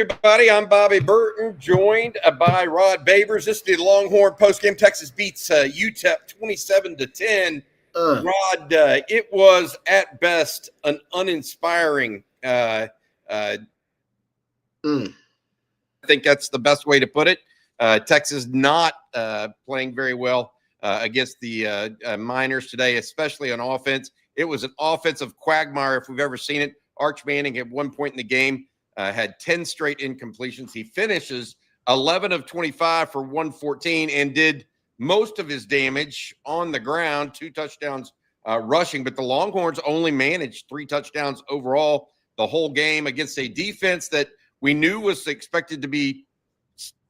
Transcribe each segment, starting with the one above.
everybody. I'm Bobby Burton, joined by Rod Babers. This is the Longhorn postgame. Texas beats UTEP 27-10. Rod, it was at best an uninspiring. I think that's the best way to put it. Texas not playing very well against the Miners today, especially on offense. It was an offensive quagmire if we've ever seen it. Arch Manning at one point in the game had 10 straight incompletions. He finishes 11 of 25 for 114 and did most of his damage on the ground, 2 touchdowns rushing. But the Longhorns only managed 3 touchdowns overall the whole game against a defense that we knew was expected to be,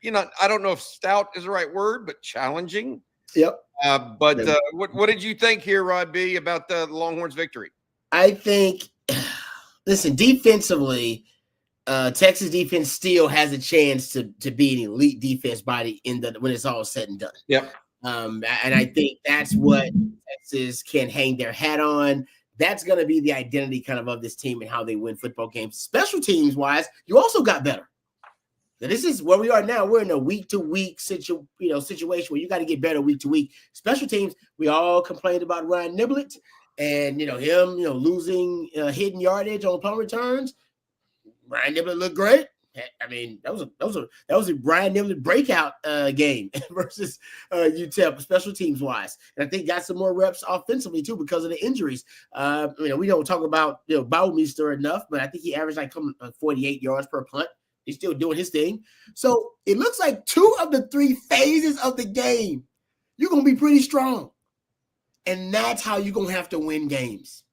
I don't know if stout is the right word, but challenging. Yep. What did you think here, Rod B., about the Longhorns' victory? I think, listen, defensively, Texas defense still has a chance to be an elite defense when it's all said and done. Yep. And I think that's what Texas can hang their hat on. That's going to be the identity kind of this team and how they win football games. Special teams wise, you also got better. Now, this is where we are now. We're in a week-to-week situation where you got to get better week to week. Special teams, we all complained about Ryan Niblett and him losing hidden yardage on punt returns. Ryan Niblett looked great. I mean, that was a Ryan Niblett breakout game versus UTEP special teams wise, and I think got some more reps offensively too because of the injuries. We don't talk about Baumeister enough, but I think he averaged 48 yards per punt. He's still doing his thing. So it looks like 2 of the 3 phases of the game, you're gonna be pretty strong, and that's how you're gonna have to win games.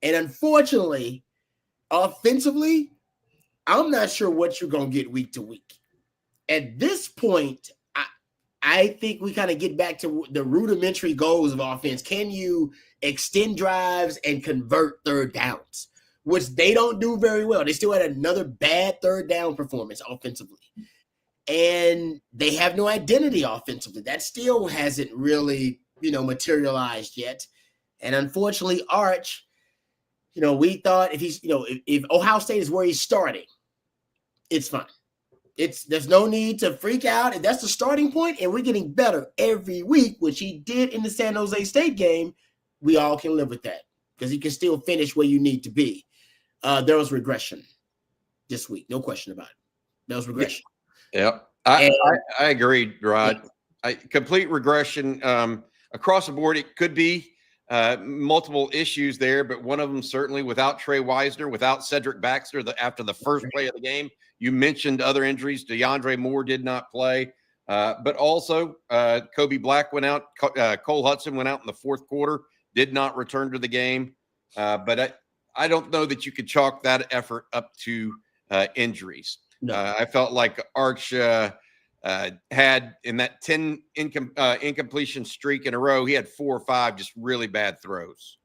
And unfortunately, offensively, I'm not sure what you're going to get week to week. At this point, I think we kind of get back to the rudimentary goals of offense. Can you extend drives and convert third downs, which they don't do very well. They still had another bad third down performance offensively. And they have no identity offensively. That still hasn't really, materialized yet. And unfortunately, Arch, we thought if Ohio State is where he's starting, it's fine. There's no need to freak out. And that's the starting point, and we're getting better every week, which he did in the San Jose State game. We all can live with that because you can still finish where you need to be. There was regression this week, no question about it. There was regression. Yep. I agree, Rod. Complete regression across the board. It could be multiple issues there, but one of them certainly without Trey Wisner, without Cedric Baxter after the first play of the game. You mentioned other injuries. DeAndre Moore did not play, but also Kobe Black went out. Cole Hudson went out in the fourth quarter, did not return to the game. But I don't know that you could chalk that effort up to injuries. No. I felt like Arch had in that 10 incompletion streak in a row, he had 4 or 5 just really bad throws.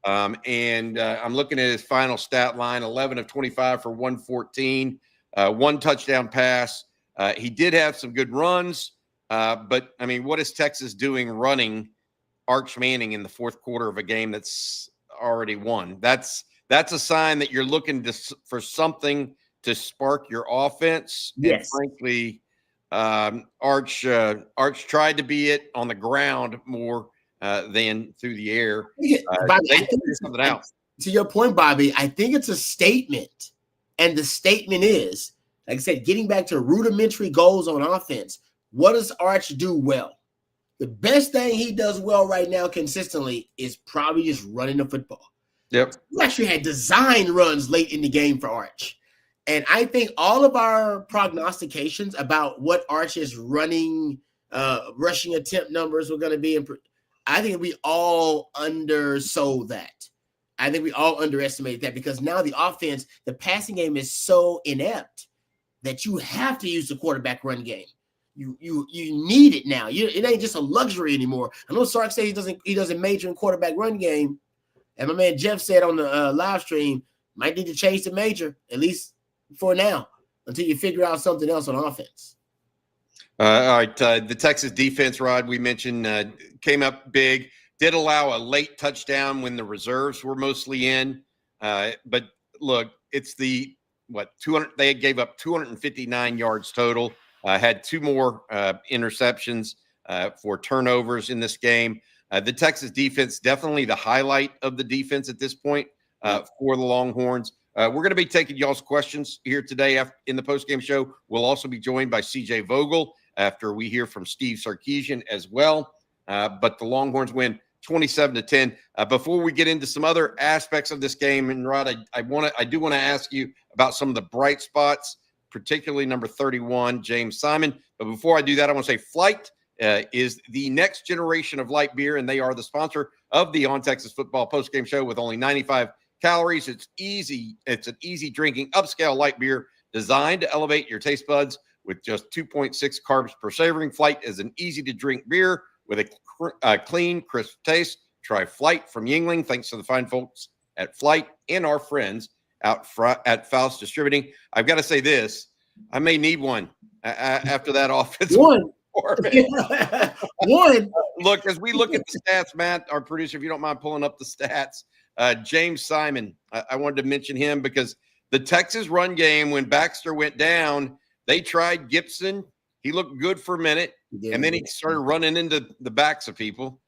And I'm looking at his final stat line, 11 of 25 for 114, 1 touchdown pass. He did have some good runs, but, I mean, what is Texas doing running Arch Manning in the fourth quarter of a game that's already won? That's a sign that you're looking for something to spark your offense. Yes. And frankly, Arch tried to be it on the ground more than through the air. Bobby, they figured something out. To your point, Bobby, I think it's a statement. And the statement is, like I said, getting back to rudimentary goals on offense. What does Arch do well? The best thing he does well right now consistently is probably just running the football. Yep. We actually had design runs late in the game for Arch. And I think all of our prognostications about what Arch's rushing attempt numbers were going to be, I think we all undersold that. I think we all underestimated that because now the offense, the passing game is so inept that you have to use the quarterback run game. You need it now. It ain't just a luxury anymore. I know Sark says he doesn't major in quarterback run game, and my man Jeff said on the live stream might need to change the major at least for now until you figure out something else on offense. All right, the Texas defense, Rod, we mentioned came up big. Did allow a late touchdown when the reserves were mostly in, but look, it's the 200. They gave up 259 yards total. Had 2 more interceptions for turnovers in this game. The Texas defense, definitely the highlight of the defense at this point for the Longhorns. We're going to be taking y'all's questions here today in the postgame show. We'll also be joined by CJ Vogel after we hear from Steve Sarkeesian as well. But the Longhorns win 27-10. Before we get into some other aspects of this game, and Rod, I do want to ask you about some of the bright spots, particularly number 31, James Simon. But before I do that, I want to say Flight is the next generation of light beer, and they are the sponsor of the On Texas Football postgame show with only 95 calories. It's easy. It's an easy drinking upscale light beer designed to elevate your taste buds with just 2.6 carbs per serving. Flight is an easy to drink beer with a clean, crisp taste. Try Flight from Yingling. Thanks to the fine folks at Flight and our friends out at Faust Distributing. I've got to say this. I may need one after that offensive One. Look, as we look at the stats, Matt, our producer, if you don't mind pulling up the stats, James Simon, I wanted to mention him because the Texas run game, when Baxter went down, they tried Gibson. He looked good for a minute, and then he started running into the backs of people.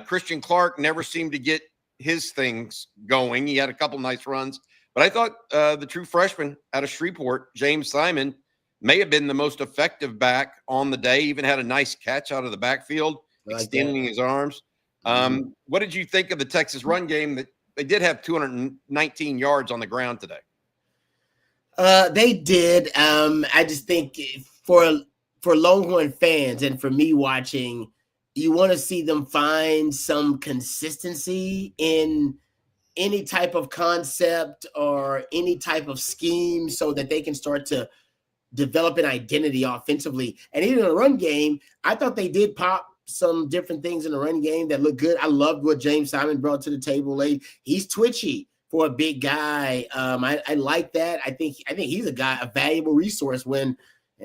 Christian Clark never seemed to get his things going. He had a couple nice runs. But I thought the true freshman out of Shreveport, James Simon, may have been the most effective back on the day. Even had a nice catch out of the backfield, extending his arms. What did you think of the Texas run game? That they did have 219 yards on the ground today. They did. I just think for Longhorn fans and for me watching, you want to see them find some consistency in any type of concept or any type of scheme so that they can start to develop an identity offensively. And even in the run game, I thought they did pop some different things in the run game that looked good. I loved what James Simon brought to the table late. He's twitchy for a big guy. I like that. I think he's a valuable resource and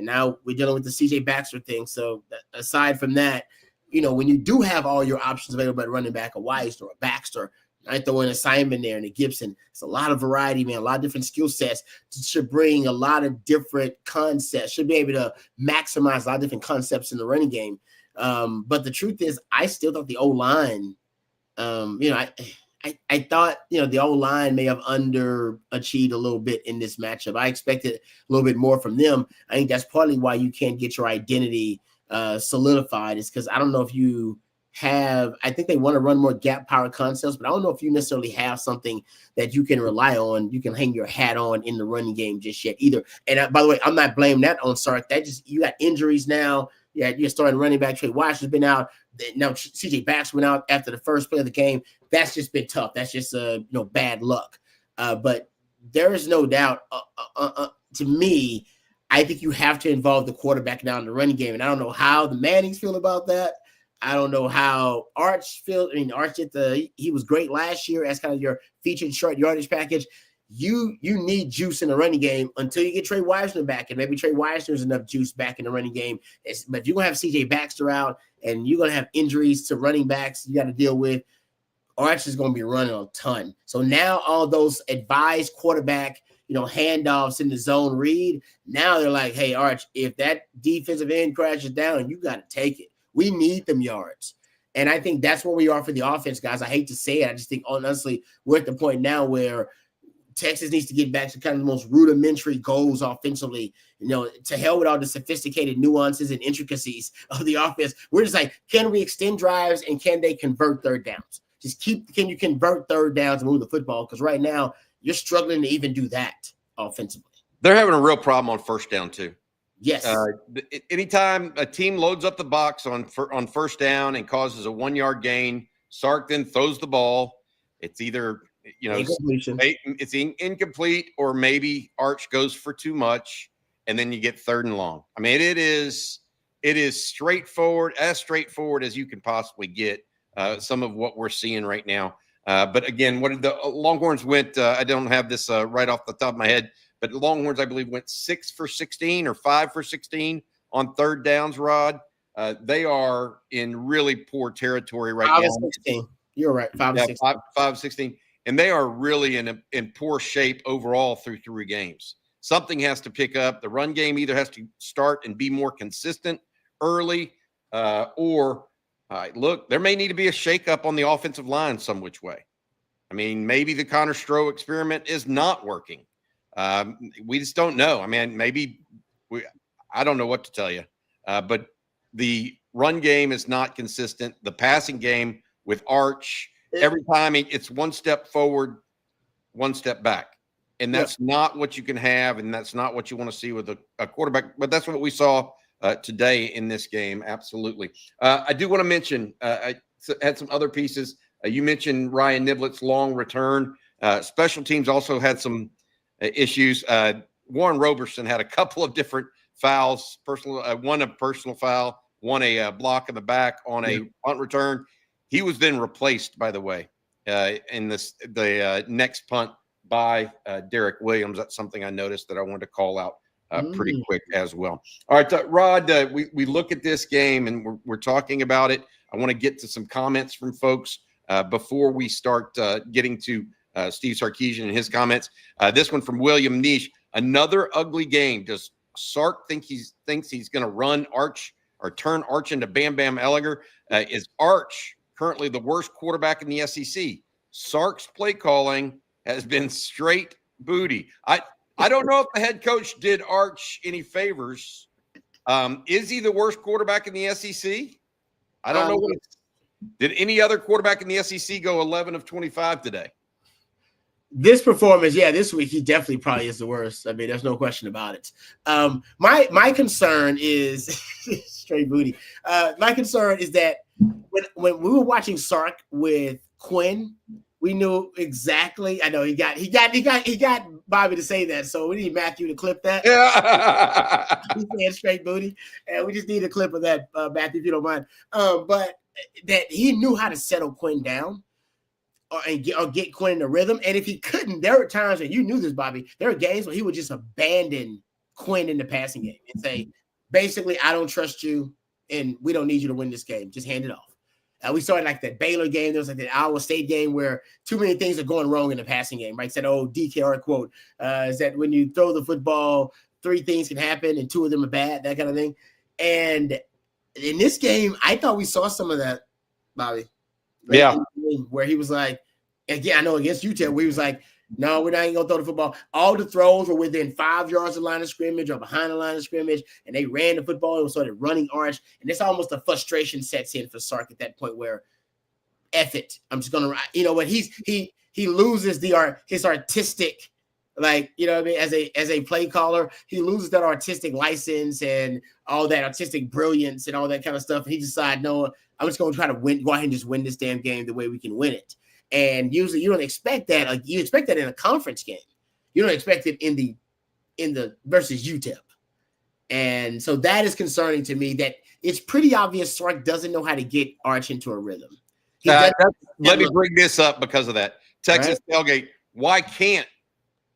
now we're dealing with the CJ Baxter thing. So aside from that, when you do have all your options available at running back, a Weiss or a Baxter, I throw in a Simon there and a Gibson. It's a lot of variety, man, a lot of different skill sets. Should bring a lot of different concepts, should be able to maximize a lot of different concepts in the running game. But the truth is, I still thought the O-line, I thought, the O-line may have underachieved a little bit in this matchup. I expected a little bit more from them. I think that's partly why you can't get your identity solidified, is because I don't know if you I think they want to run more gap power concepts, but I don't know if you necessarily have something that you can rely on, you can hang your hat on in the running game just yet either. And by the way, I'm not blaming that on Sark. You got injuries now. Yeah, you're starting running back. Trey Weiss has been out. Now CJ Baxter went out after the first play of the game. That's just been tough. That's just bad luck. But there is no doubt. To me, I think you have to involve the quarterback now in the running game, and I don't know how the Mannings feel about that. I don't know how Arch feels. I mean, Arch he was great last year as kind of your featured short yardage package. You need juice in the running game until you get Trey Weisner back, and maybe Trey Weisner's enough juice back in the running game. But you're going to have CJ Baxter out, and you're going to have injuries to running backs you got to deal with. Arch is going to be running a ton. So now all those advised quarterback, handoffs in the zone read, now they're like, hey, Arch, if that defensive end crashes down, you got to take it. We need them yards. And I think that's where we are for the offense, guys. I hate to say it. I just think, honestly, we're at the point now where Texas needs to get back to kind of the most rudimentary goals offensively. To hell with all the sophisticated nuances and intricacies of the offense. We're just like, can we extend drives and can they convert third downs? Can you convert third downs and move the football? Because right now you're struggling to even do that offensively. They're having a real problem on first down too. Yes. Anytime a team loads up the box on first down and causes a 1 yard gain, Sark then throws the ball. It's either it's incomplete, or maybe Arch goes for too much, and then you get third and long. I mean, it is straightforward as you can possibly get. Some of what we're seeing right now. But again, what did the Longhorns went? I don't have this right off the top of my head, but the Longhorns, I believe, went 6 for 16 or 5 for 16 on third downs, Rod. They are in really poor territory right now. 5-16. You're right. 5-16. 5-16. And they are really in poor shape overall through 3 games. something has to pick up. The run game either has to start and be more consistent early, or look, there may need to be a shakeup on the offensive line some which way. I mean, maybe the Connor Stroh experiment is not working. We just don't know. I mean, maybe I don't know what to tell you, but the run game is not consistent. The passing game with Arch, every time it's one step forward, one step back. And that's not what you can have, and that's not what you want to see with a quarterback. But that's what we saw today in this game. Absolutely. I do want to mention, I had some other pieces. You mentioned Ryan Niblett's long return. Special teams also had some issues. Warren Roberson had a couple of different fouls, one a personal foul, one a block in the back on a punt return. He was then replaced, by the way, in the next punt by Derek Williams. That's something I noticed that I wanted to call out pretty quick as well. All right, Rod, we look at this game and we're talking about it. I want to get to some comments from folks before we start getting to Steve Sarkeesian and his comments. This one from William Niche. Another ugly game. Does Sark thinks he's going to run Arch or turn Arch into Bam Bam Ellinger? Is Arch currently the worst quarterback in the SEC? Sark's play calling has been straight booty. I don't know if the head coach did Arch any favors. Is he the worst quarterback in the SEC? I don't know. Did any other quarterback in the SEC go 11 of 25 today? This performance, this week, he definitely probably is the worst. I mean, there's no question about it. My concern is straight booty. My concern is that when we were watching Sark with Quinn, we knew exactly. I know he got Bobby to say that, so we need Matthew to clip that. Yeah. He said straight booty, and we just need a clip of that, Matthew, if you don't mind. But that he knew how to settle Quinn down, or get Quinn in the rhythm. And if he couldn't, there were times, and you knew this, Bobby, there were games where he would just abandon Quinn in the passing game and say, basically, I don't trust you, and we don't need you to win this game. Just hand it off. We saw it like that Baylor game. There was like the Iowa State game where too many things are going wrong in the passing game, right? Said, DKR quote, is that when you throw the football, 3 things can happen and 2 of them are bad, that kind of thing. And in this game, I thought we saw some of that, Bobby. Yeah. Where he was like, again, I know against UTEP, where he was like, no, we're not even going to throw the football. All the throws were within 5 yards of the line of scrimmage or behind the line of scrimmage, and they ran the football and started running Arch. And it's almost a frustration sets in for Sark at that point where, F it, I'm just going to, what he loses his artistic, like, what I mean, as a play caller, he loses that artistic license and all that artistic brilliance and all that kind of stuff. And he decides, no, I'm just going to try to go ahead and just win this damn game the way we can win it. And usually you don't expect that. Like, you expect that in a conference game. You don't expect it in the versus UTEP. And so that is concerning to me, that it's pretty obvious Sark doesn't know how to get Arch into a rhythm. Let me bring this up because of that. Texas tailgate. Why can't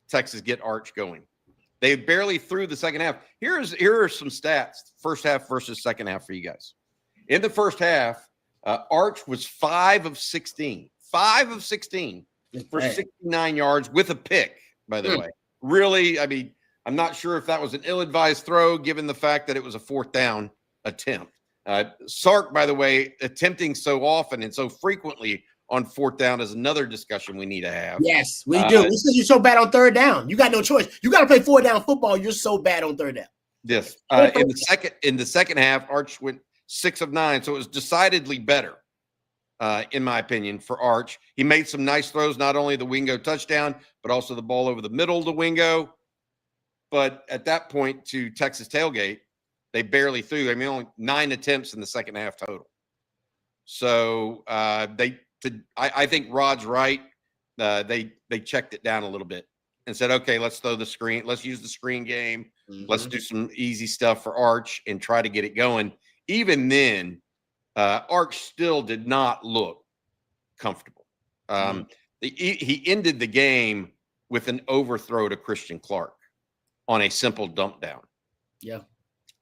Texas get Arch going? They barely threw the second half. Here are some stats, first half versus second half for you guys. In the first half, Arch was 5 of 16. 5 of 16 for 69 yards with a pick, by the way. Really, I mean, I'm not sure if that was an ill-advised throw, given the fact that it was a 4th down attempt. Sark, by the way, attempting so often and so frequently on 4th down is another discussion we need to have. Yes, we do. Because you're so bad on 3rd down. You got no choice. You got to play 4th down football. You're so bad on 3rd down. Yes. In the second half, Arch went 6 of 9, so it was decidedly better. In my opinion, for Arch. He made some nice throws, not only the Wingo touchdown, but also the ball over the middle to Wingo. But at that point, to Texas tailgate, they barely threw. I mean, only 9 attempts in the second half total. So I think Rod's right. They checked it down a little bit and said, okay, let's throw the screen. Let's use the screen game. Let's do some easy stuff for Arch and try to get it going. Even then, Arch still did not look comfortable. He ended the game with an overthrow to Christian Clark on a simple dump down. Yeah.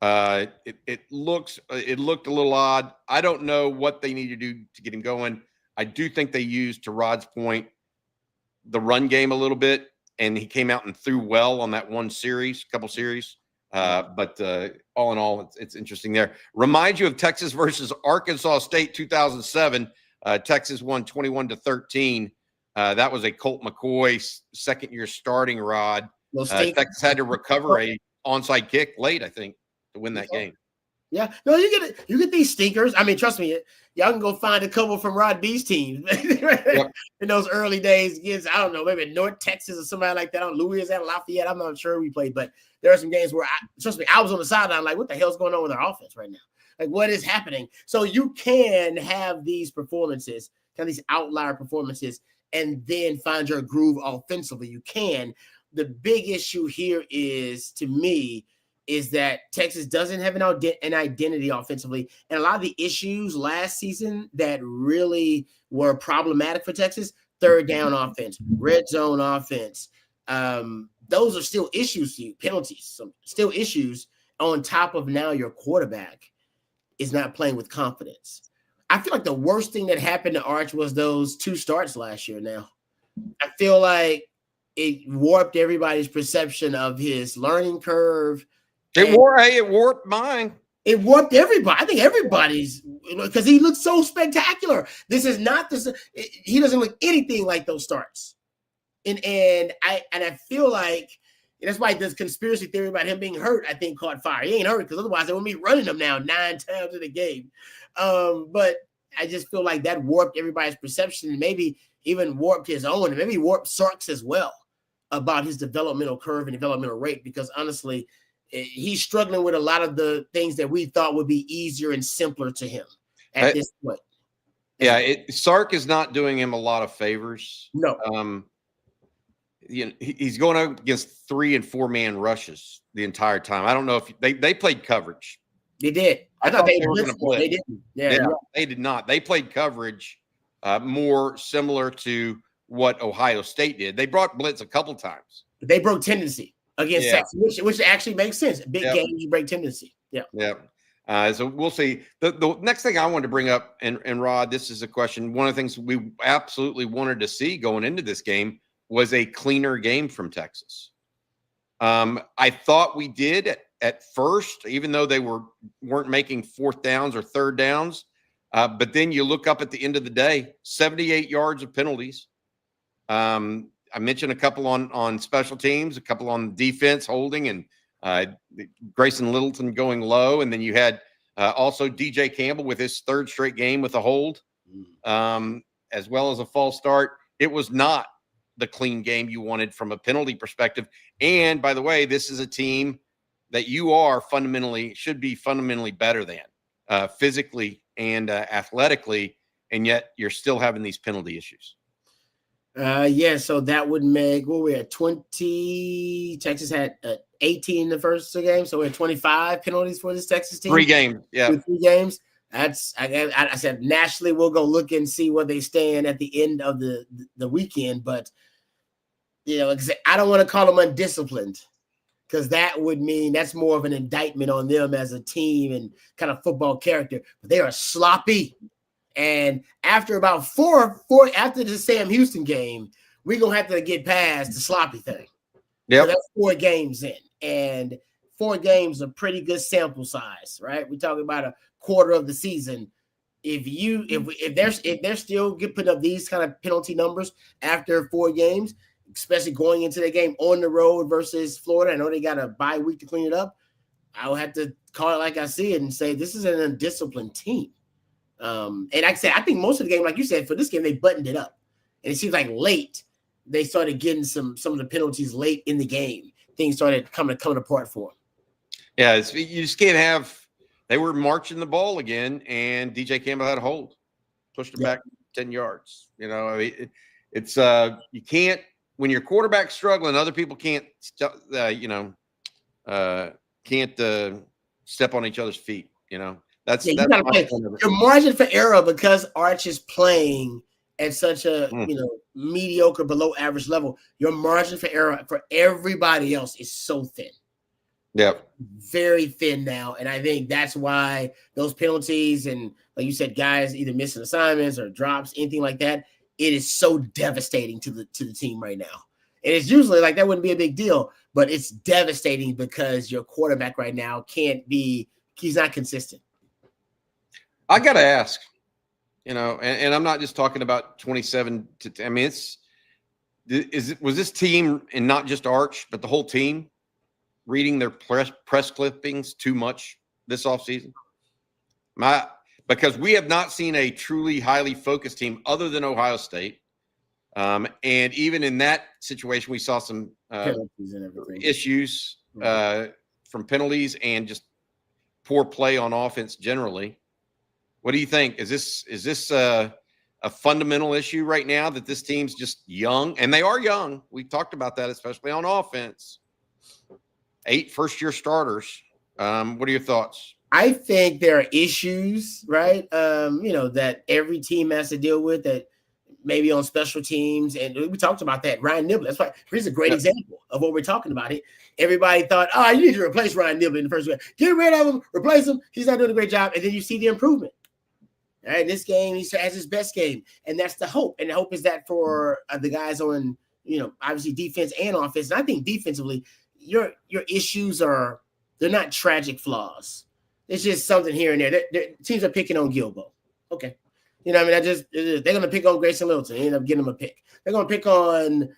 It looked a little odd. I don't know what they need to do to get him going. I do think they used, to Rod's point, the run game a little bit. and he came out and threw well on that couple series. But all in all, it's interesting there. Remind you of Texas versus Arkansas State 2007. Texas won 21-13. That was a Colt McCoy second-year starting rod. Texas had to recover a onside kick late, I think, to win that game. Yeah, no, you get these stinkers. I mean, trust me, y'all can go find a couple from Rod B's team in those early days against, I don't know, maybe North Texas or somebody like that. On Louisiana Lafayette, I'm not sure we played, but there are some games where trust me, I was on the sideline like, what the hell's going on with our offense right now? Like, what is happening? So you can have these performances, kind of these outlier performances, and then find your groove offensively. You can. The big issue here is, to me, is that Texas doesn't have an identity offensively. And a lot of the issues last season that really were problematic for Texas, third down offense, red zone offense, those are still issues to you, penalties, still issues on top of now your quarterback is not playing with confidence. I feel like the worst thing that happened to Arch was those 2 starts last year now. I feel like it warped everybody's perception of his learning curve. It warped mine. It warped everybody. I think everybody's, because he looks so spectacular. This is not this. He doesn't look anything like those starts. And I feel like that's why this conspiracy theory about him being hurt, I think, caught fire. He ain't hurt because otherwise they wouldn't be running him now 9 times in a game. But I just feel like that warped everybody's perception and maybe even warped his own, and maybe warped Sark's as well about his developmental curve and developmental rate, because honestly, he's struggling with a lot of the things that we thought would be easier and simpler to him at this point. Yeah, Sark is not doing him a lot of favors. No. He's going up against 3- and 4-man rushes the entire time. I don't know if they played coverage. They did. I thought they were going to play. They didn't. Yeah, they did not. They played coverage more similar to what Ohio State did. They brought blitz a couple times. They broke tendency against Texas, which actually makes sense. Big games, you break tendency. Yeah. Yeah. So we'll see. The next thing I wanted to bring up, and Rod, this is a question. One of the things we absolutely wanted to see going into this game was a cleaner game from Texas. I thought we did at first, even though they weren't making 4th downs or 3rd downs. But then you look up at the end of the day, 78 yards of penalties. I mentioned a couple on special teams, a couple on defense holding, and Grayson Littleton going low. And then you had also DJ Campbell with his 3rd straight game with a hold, as well as a false start. It was not the clean game you wanted from a penalty perspective. And by the way, this is a team that you should be fundamentally better than physically and athletically, and yet you're still having these penalty issues. So that would make, we're at 20. Texas had 18 in the first 2 games, so we're at 25 penalties for this Texas team. 3 games, 3 games. That's I said nationally we'll go look and see where they stand at the end of the weekend, but I don't want to call them undisciplined, because that would mean that's more of an indictment on them as a team and kind of football character. But they are sloppy. And after about four after the Sam Houston game, we're going to have to get past the sloppy thing. Yeah, so that's 4 games in. And 4 games are pretty good sample size, right? We're talking about a quarter of the season. If they're still putting up these kind of penalty numbers after 4 games, especially going into the game on the road versus Florida, I know they got a bye week to clean it up. I will have to call it like I see it and say this is an undisciplined team. And like I said, I think most of the game, like you said, for this game, they buttoned it up. And it seems like late, they started getting some of the penalties late in the game. Things started coming apart for them. Yeah, you just can't have – they were marching the ball again, and DJ Campbell had a hold. Pushed it back 10 yards. It's you can't – when your quarterback's struggling, other people can't step on each other's feet. That's you gotta play. Your margin for error, because Arch is playing at such a mediocre, below average level. Your margin for error for everybody else is so thin. Yeah, very thin now, and I think that's why those penalties and, like you said, guys either missing assignments or drops, anything like that. It is so devastating to the team right now. And it's usually like that wouldn't be a big deal, but it's devastating because your quarterback right now he's not consistent. I got to ask, and I'm not just talking about 27 to, I mean, was this team, and not just Arch, but the whole team, reading their press clippings too much this offseason? Because we have not seen a truly highly focused team other than Ohio State. And even in that situation, we saw some issues from penalties and just poor play on offense generally. What do you think? Is this a fundamental issue right now that this team's just young? And they are young. We talked about that, especially on offense. 8 first-year starters. What are your thoughts? I think there are issues, right? That every team has to deal with, that maybe on special teams. And we talked about that. Ryan Niblett. That's why here's a great example of what we're talking about. Everybody thought, you need to replace Ryan Niblett in the first way. Get rid of him, replace him. He's not doing a great job. And then you see the improvement. All right, in this game, he has his best game. And that's the hope. And the hope is that for the guys on, obviously defense and offense. And I think defensively, your issues they're not tragic flaws. It's just something here and there. Teams are picking on Gilbo. Okay. They're going to pick on Grayson Littleton and end up getting him a pick. They're going to pick on,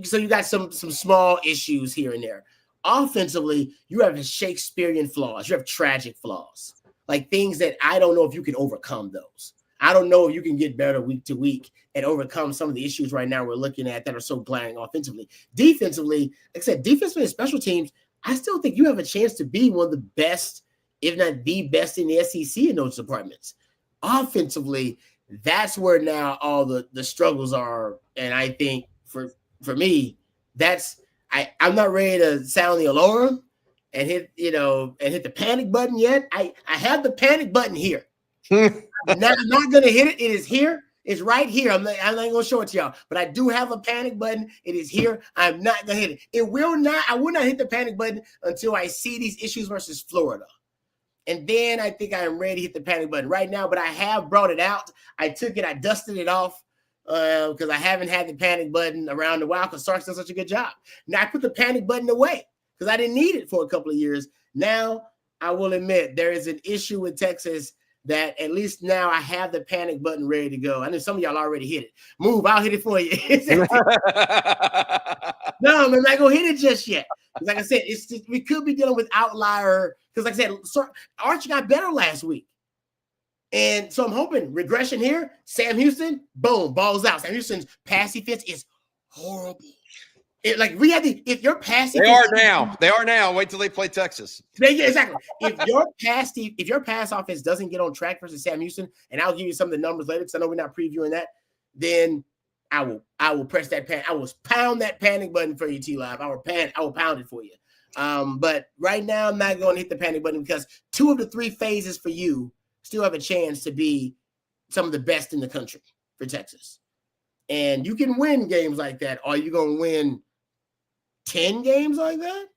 so you got some small issues here and there. Offensively, you have Shakespearean flaws. You have tragic flaws, like things that I don't know if you can overcome those. I don't know if you can get better week to week and overcome some of the issues right now we're looking at that are so glaring offensively. Defensively, like I said, defensively and special teams, I still think you have a chance to be one of the best, if not the best in the SEC in those departments. Offensively, that's where now all the struggles are. And I think for me, I'm not ready to sound the alarm and hit the panic button yet. I have the panic button here. I'm not going to hit it. It is here. It's right here. I'm not going to show it to y'all, but I do have a panic button. It is here. I'm not going to hit it. I will not hit the panic button until I see these issues versus Florida. And then I think I am ready to hit the panic button right now, but I have brought it out. I took it. I dusted it off because I haven't had the panic button around a while because Sark's done such a good job. Now I put the panic button away because I didn't need it for a couple of years. Now I will admit there is an issue with Texas that at least now I have the panic button ready to go. I know some of y'all already hit it. Move, I'll hit it for you. No, I'm not going to hit it just yet. Like I said, we could be dealing with outlier because, like I said, Archie got better last week. And so I'm hoping regression here. Sam Houston, boom, balls out. Sam Houston's pass defense is horrible. If your pass defense, they are now. Wait till they play Texas. Yeah, exactly. If your pass offense doesn't get on track versus Sam Houston, and I'll give you some of the numbers later because I know we're not previewing that, then I will press that pan. I will pound that panic button for you, T-Live. I will pound it for you. But right now I'm not going to hit the panic button because 2 of the 3 phases for you still have a chance to be some of the best in the country for Texas. And you can win games like that. Are you going to win 10 games like that?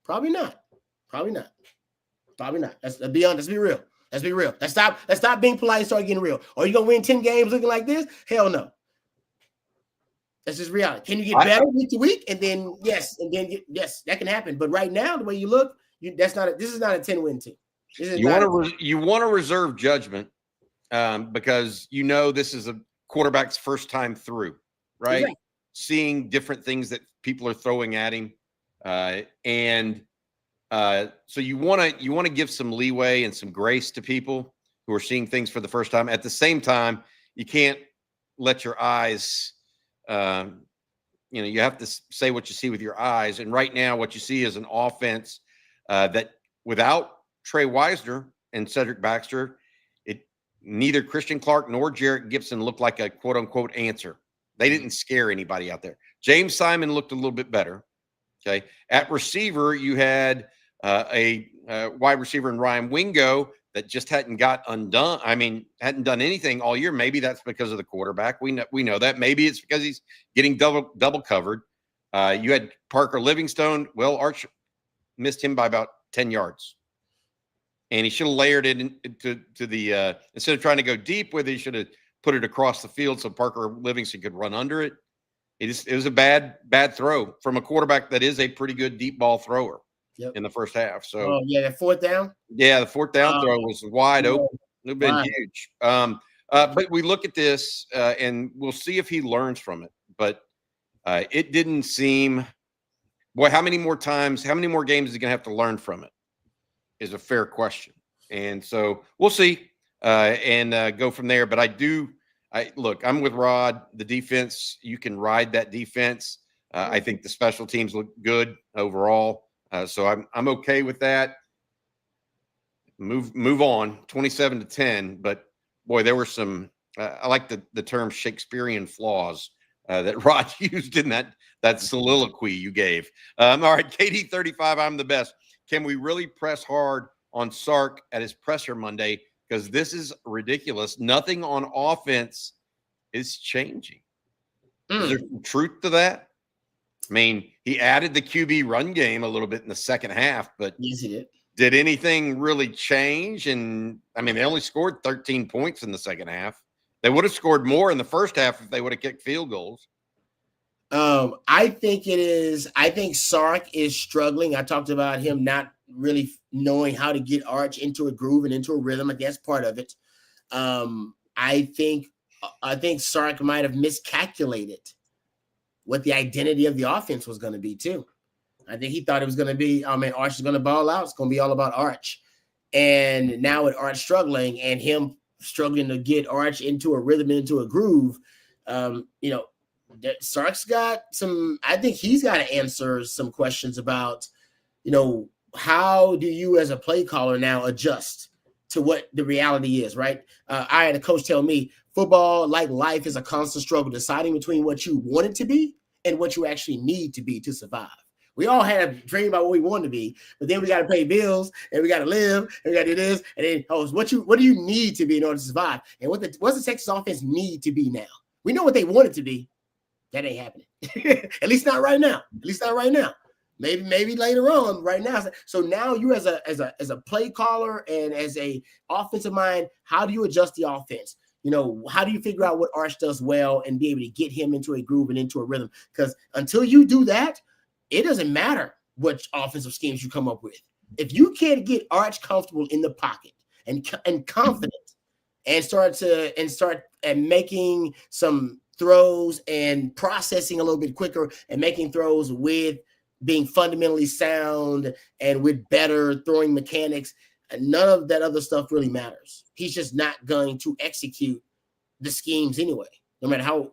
Probably not. Let's be honest. Let's be real. Let's stop being polite and start getting real. Are you going to win 10 games looking like this? Hell no. That's just reality. Can you get better week to week? And then, yes, that can happen. But right now, the way you look, this is not a 10-win team. You want to reserve judgment because this is a quarterback's first time through, right? Exactly. Seeing different things that people are throwing at him, so you want to give some leeway and some grace to people who are seeing things for the first time. At the same time, you can't let your eyes. You have to say what you see with your eyes. And right now, what you see is an offense that without Trey Wisner and Cedric Baxter, neither Christian Clark nor Jarrett Gibson looked like a quote unquote answer. They didn't scare anybody out there. James Simon looked a little bit better. Okay. At receiver, you had a wide receiver in Ryan Wingo that just hadn't got undone. I mean, hadn't done anything all year. Maybe that's because of the quarterback. We know that. Maybe it's because he's getting double covered. You had Parker Livingstone. Well, Arch missed him by about 10 yards. And he should have layered it into the instead of trying to go deep with it, he should have put it across the field so Parker Livingston could run under it. it was a bad throw from a quarterback that is a pretty good deep ball thrower in the first half. So that fourth down. Yeah, the fourth down throw was wide open. It would have been huge. But we look at this and we'll see if he learns from it. But it didn't seem. Boy, how many more games is he going to have to learn from it? Is a fair question. And so we'll see and go from there. But look, I'm with Rod. The defense, you can ride that defense. I think the special teams look good overall. So I'm okay with that. Move on, 27-10. But boy, there were some. I like the term Shakespearean flaws that Rod used in that soliloquy you gave. All right, KD35, I'm the best. Can we really press hard on Sark at his presser Monday? Because this is ridiculous. Nothing on offense is changing. Is there some truth to that? I mean, he added the QB run game a little bit in the second half, but yes, he did. Did anything really change? And I mean, they only scored 13 points in the second half. They would have scored more in the first half if they would have kicked field goals. I think Sark is struggling. I talked about him not really knowing how to get Arch into a groove and into a rhythm. I guess part of it. I think Sark might have miscalculated what the identity of the offense was going to be too. I think he thought it was going to be, Arch is going to ball out. It's going to be all about Arch. And now with Arch struggling and him struggling to get Arch into a rhythm, into a groove, Sark's got I think he's got to answer some questions about, how do you as a play caller now adjust to what the reality is, right? I had a coach tell me football, like life, is a constant struggle deciding between what you want it to be and what you actually need to be to survive. We all had a dream about what we want to be, but then we got to pay bills and we got to live and we got to do this. And then, what do you need to be in order to survive? And what's the Texas offense need to be now? We know what they want it to be. That ain't happening. At least not right now. Maybe later on. Right now. So now you as a play caller and as a offensive mind, how do you adjust the offense? How do you figure out what Arch does well and be able to get him into a groove and into a rhythm? Because until you do that, it doesn't matter what offensive schemes you come up with. If you can't get Arch comfortable in the pocket and confident and start making some throws and processing a little bit quicker and making throws with being fundamentally sound and with better throwing mechanics, none of that other stuff really matters. He's just not going to execute the schemes anyway, no matter how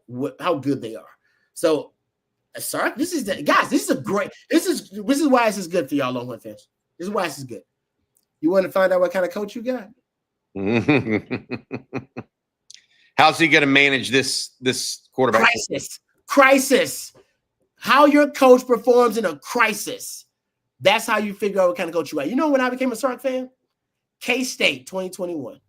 good they are. So, Sark, this is why this is good for y'all Longhorn fans. This is why this is good. You want to find out what kind of coach you got? How's he going to manage this quarterback? Crisis. How your coach performs in a crisis. That's how you figure out what kind of coach you are. You know when I became a Sark fan? K-State 2021.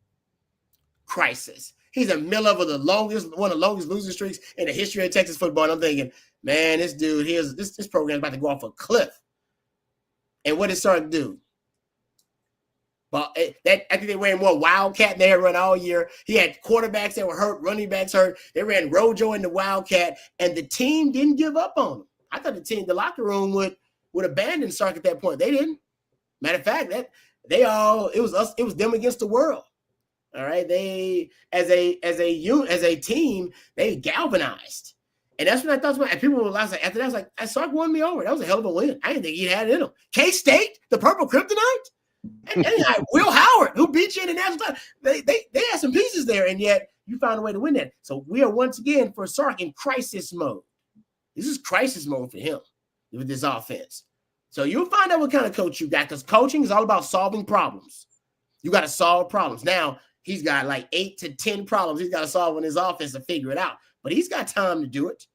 Crisis. He's in the middle of one of the longest losing streaks in the history of Texas football. And I'm thinking, man, this dude this program is about to go off a cliff. And what did Sark do? But I think they ran more Wildcat than they had run all year. He had quarterbacks that were hurt, running backs hurt. They ran Rojo in the Wildcat, and the team didn't give up on him. I thought the locker room would abandon Sark at that point. They didn't. Matter of fact, it was them against the world. All right, they as a team, they galvanized, and that's what I thought. And people were like, after that, I was like, Sark won me over. That was a hell of a win. I didn't think he had it in him. K-State, the Purple Kryptonite. And Will Howard, who beat you in the national title, they had some pieces there, and yet you found a way to win that. So we are once again for Sark in crisis mode. This is crisis mode for him with this offense. So you'll find out what kind of coach you got, because coaching is all about solving problems. You got to solve problems. Now he's got like 8 to 10 problems he's got to solve in his offense to figure it out, but he's got time to do it,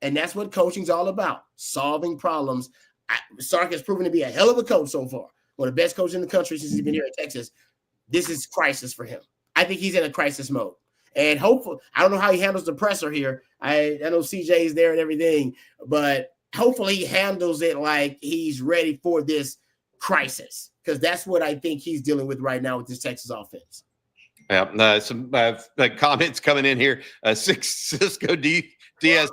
and that's what coaching's all about: solving problems. Sark has proven to be a hell of a coach so far. One of the best coaches in the country since he's been here in Texas. This is crisis for him. I think he's in a crisis mode. And hopefully, I don't know how he handles the presser here. I know CJ's there and everything, but hopefully he handles it like he's ready for this crisis, because that's what I think he's dealing with right now with this Texas offense. Yeah, some comments coming in here. Cisco, do Diaz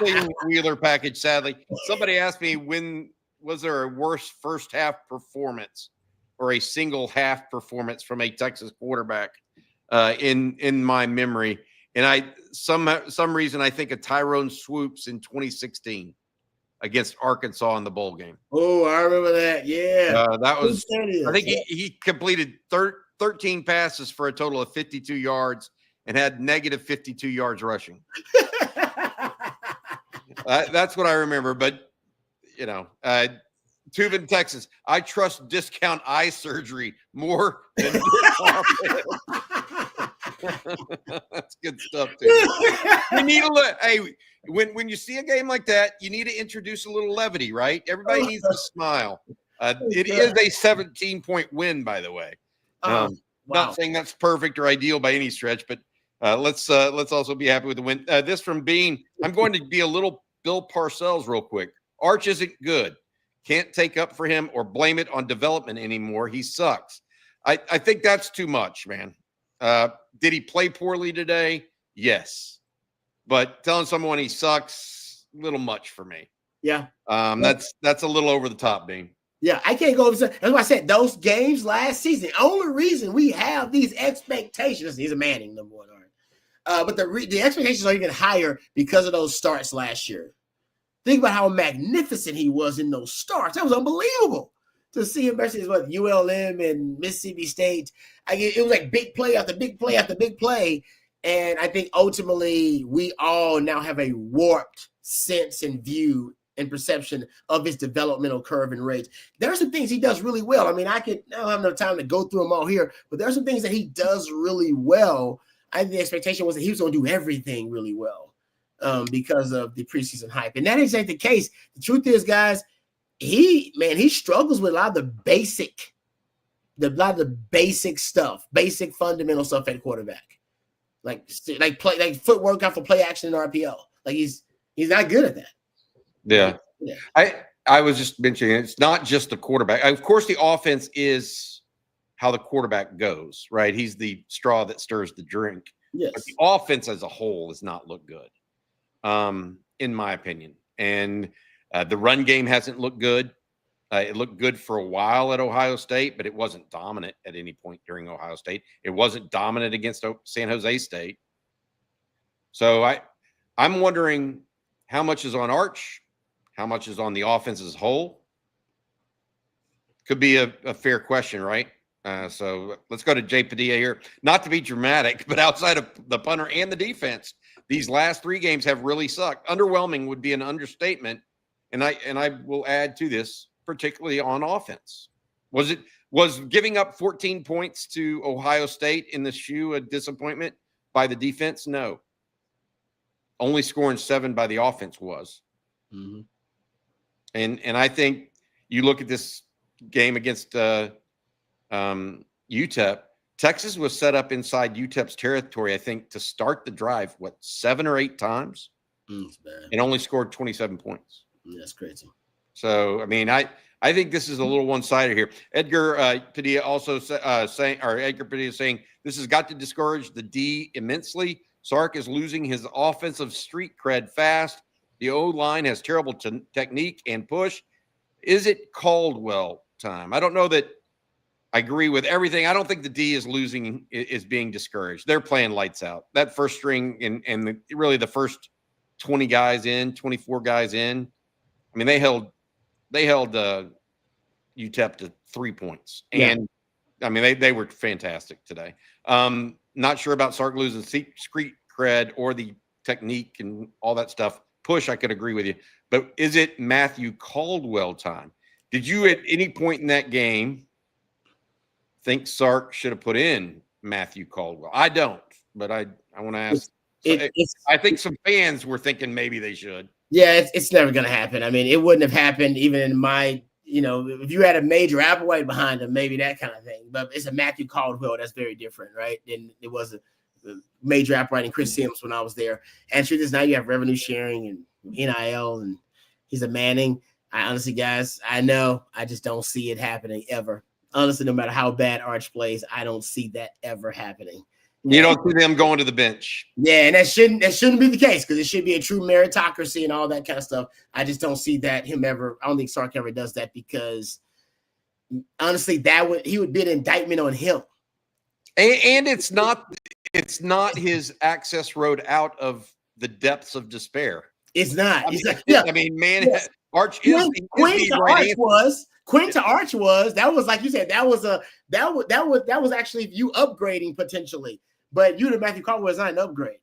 says, Wheeler package, sadly. Somebody asked me, when was there a worse first half performance or a single half performance from a Texas quarterback in my memory? And some reason I think of Tyrone Swoops in 2016 against Arkansas in the bowl game. Oh, I remember that. Yeah. That was, I think he completed 13 passes for a total of 52 yards and had negative 52 yards rushing. That's what I remember. But, Tubin, Texas, I trust discount eye surgery more than That's good stuff, too. We need when you see a game like that, you need to introduce a little levity, right? Everybody needs to smile. It is a 17-point win, by the way. Wow. Not saying that's perfect or ideal by any stretch, but let's also be happy with the win. This from Bean. I'm going to be a little Bill Parcells real quick. Arch isn't good. Can't take up for him or blame it on development anymore. He sucks. I think that's too much, man. Did he play poorly today? Yes. But telling someone he sucks, a little much for me. Yeah. That's a little over the top, Bean. Yeah, I can't go over. That's why I said those games last season. The only reason we have these expectations, he's a Manning, number one, but the expectations are even higher because of those starts last year. Think about how magnificent he was in those starts. That was unbelievable to see him versus ULM and Mississippi State. It was like big play after big play after big play. And I think ultimately we all now have a warped sense and view and perception of his developmental curve and rates. There are some things he does really well. I mean, I don't have enough time to go through them all here, but there are some things that he does really well. I think the expectation was that he was going to do everything really well because of the preseason hype. And that isn't the case. The truth is, guys, he struggles with a lot of the basic stuff, basic fundamental stuff at quarterback. Like footwork off of play action in RPO. Like he's not good at that. Yeah. I was just mentioning it's not just the quarterback. Of course, the offense is how the quarterback goes, right? He's the straw that stirs the drink. Yes. But the offense as a whole does not look good, in my opinion. And the run game hasn't looked good. It looked good for a while at Ohio State, but it wasn't dominant at any point during Ohio State. It wasn't dominant against San Jose State. So I'm wondering how much is on Arch, how much is on the offense as a whole. Could be a fair question, right? So let's go to Jay Padilla here. Not to be dramatic, but outside of the punter and the defense, these last three games have really sucked. Underwhelming would be an understatement. And I will add to this, particularly on offense. Was giving up 14 points to Ohio State in the shoe a disappointment by the defense? No. Only scoring 7 by the offense was. Mm-hmm. And I think you look at this game against UTEP. Texas was set up inside UTEP's territory, I think, to start the drive, 7 or 8 times? That's bad. And only scored 27 points. That's crazy. So, I mean, I think this is a little one-sided here. Edgar Padilla also saying this has got to discourage the D immensely. Sark is losing his offensive street cred fast. The O-line has terrible technique and push. Is it Caldwell time? I don't know that I agree with everything. I don't think the D is being discouraged. They're playing lights out. That first string and really the first 20 guys in, 24 guys in. I mean, they held UTEP to 3 points. And, I mean, they were fantastic today. Not sure about Sark losing street cred or the technique and all that stuff. Push, I could agree with you. But is it Matthew Caldwell time? Did you at any point in that game think Sark should have put in Matthew Caldwell? I don't, but I want to ask. I think some fans were thinking maybe they should. Yeah, it's never going to happen. I mean, it wouldn't have happened even in my, if you had a Major Applewhite behind him, maybe that kind of thing. But it's a Matthew Caldwell. That's very different, right? Than it was a Major Applewhite and Chris Sims when I was there. And truth is now you have revenue sharing and NIL, and he's a Manning. I honestly, guys, I know I just don't see it happening ever. Honestly, no matter how bad Arch plays, I don't see that ever happening. You don't see them going to the bench. Yeah, and that shouldn't be the case because it should be a true meritocracy and all that kind of stuff. I just don't see that him ever. I don't think Sark ever does that because honestly, he would be an indictment on him. And it's not his access road out of the depths of despair. It's not. I mean, man, yes. Arch is Quinn to Arch was. Quinn to Arch was. That was like you said. That was actually you upgrading potentially. But you to Matthew Caldwell is not an upgrade.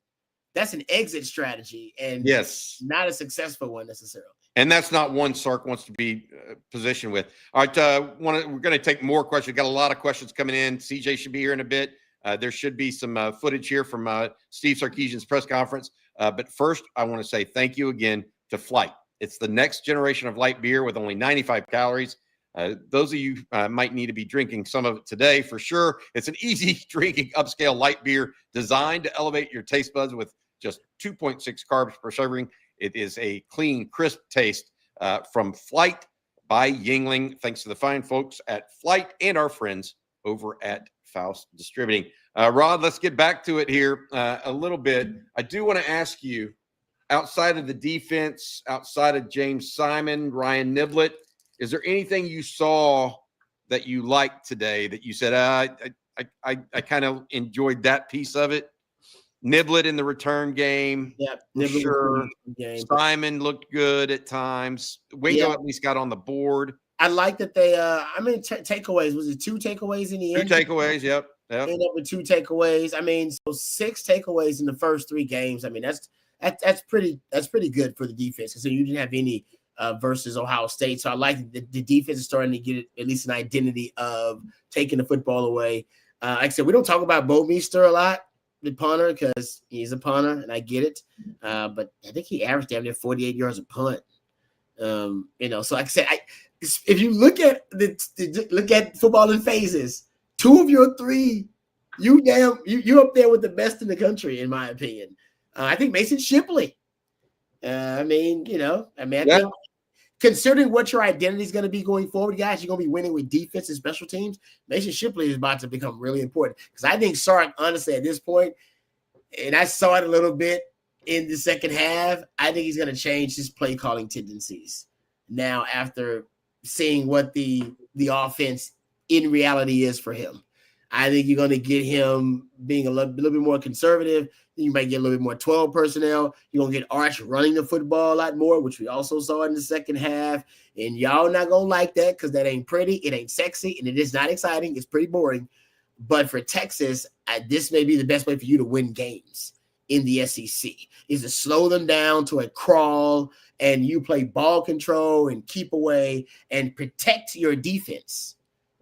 That's an exit strategy, and yes, not a successful one necessarily. And that's not one Sark wants to be positioned with. All right, we're going to take more questions. We've got a lot of questions coming in. CJ should be here in a bit. There should be some footage here from Steve Sarkeesian's press conference. But first, I want to say thank you again to Flight. It's the next generation of light beer with only 95 calories. Those of you might need to be drinking some of it today for sure. It's an easy drinking upscale light beer designed to elevate your taste buds with just 2.6 carbs per serving. It is a clean, crisp taste from Flight by Yingling. Thanks to the fine folks at Flight and our friends over at Faust Distributing. Rod, let's get back to it here a little bit. I do want to ask you, outside of the defense, outside of James Simon, Ryan Niblett, is there anything you saw that you liked today that you said, I kind of enjoyed that piece of it? Niblett in the return game. Yeah, sure. Simon looked good at times. Wingo at least got on the board. I like that they takeaways. Was it 2 takeaways in the end? 2 takeaways, yep. Ended up with 2 takeaways. I mean, so 6 takeaways in the first 3 games. I mean, that's pretty good for the defense because you didn't have any versus Ohio State. So I like the defense is starting to get at least an identity of taking the football away. Like I said, we don't talk about Bo Meester a lot, the punter, because he's a punter, and I get it. But I think he averaged damn near 48 yards a punt. So like I said, if you look at look at football in phases, 2 of your 3, you up there with the best in the country, in my opinion. I think Mason Shipley. I think considering what your identity is going to be going forward, guys, you're going to be winning with defense and special teams. Mason Shipley is about to become really important because I think Sark, honestly, at this point, and I saw it a little bit in the second half, I think he's going to change his play calling tendencies now after seeing what the offense in reality is for him. I think you're going to get him being a little bit more conservative. You might get a little bit more 12 personnel. You're going to get Arch running the football a lot more, which we also saw in the second half. And y'all not going to like that because that ain't pretty. It ain't sexy, and it is not exciting. It's pretty boring. But for Texas, this may be the best way for you to win games in the SEC, is to slow them down to a crawl, and you play ball control and keep away and protect your defense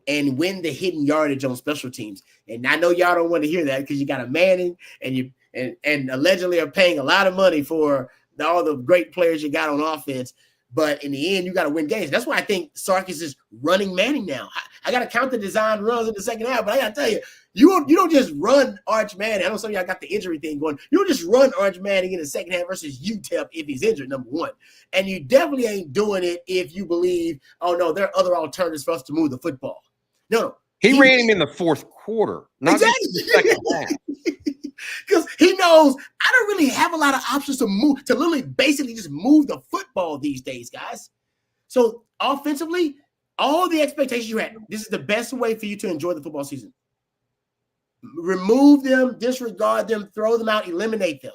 and win the hidden yardage on special teams. And I know y'all don't want to hear that because you got a Manning and allegedly are paying a lot of money for all the great players you got on offense. But in the end, you got to win games. That's why I think Sark is just running Manning now. I got to count the design runs in the second half, but I got to tell you, you don't just run Arch Manning. I know some of y'all got the injury thing going. You don't just run Arch Manning in the second half versus UTEP if he's injured, number one. And you definitely ain't doing it if you believe, oh, no, there are other alternatives for us to move the football. No. He ran him in the fourth quarter, not just the second half. Because he knows I don't really have a lot of options to move, to literally basically just move the football these days, guys. So offensively, all the expectations you had, this is the best way for you to enjoy the football season. Remove them, disregard them, throw them out, eliminate them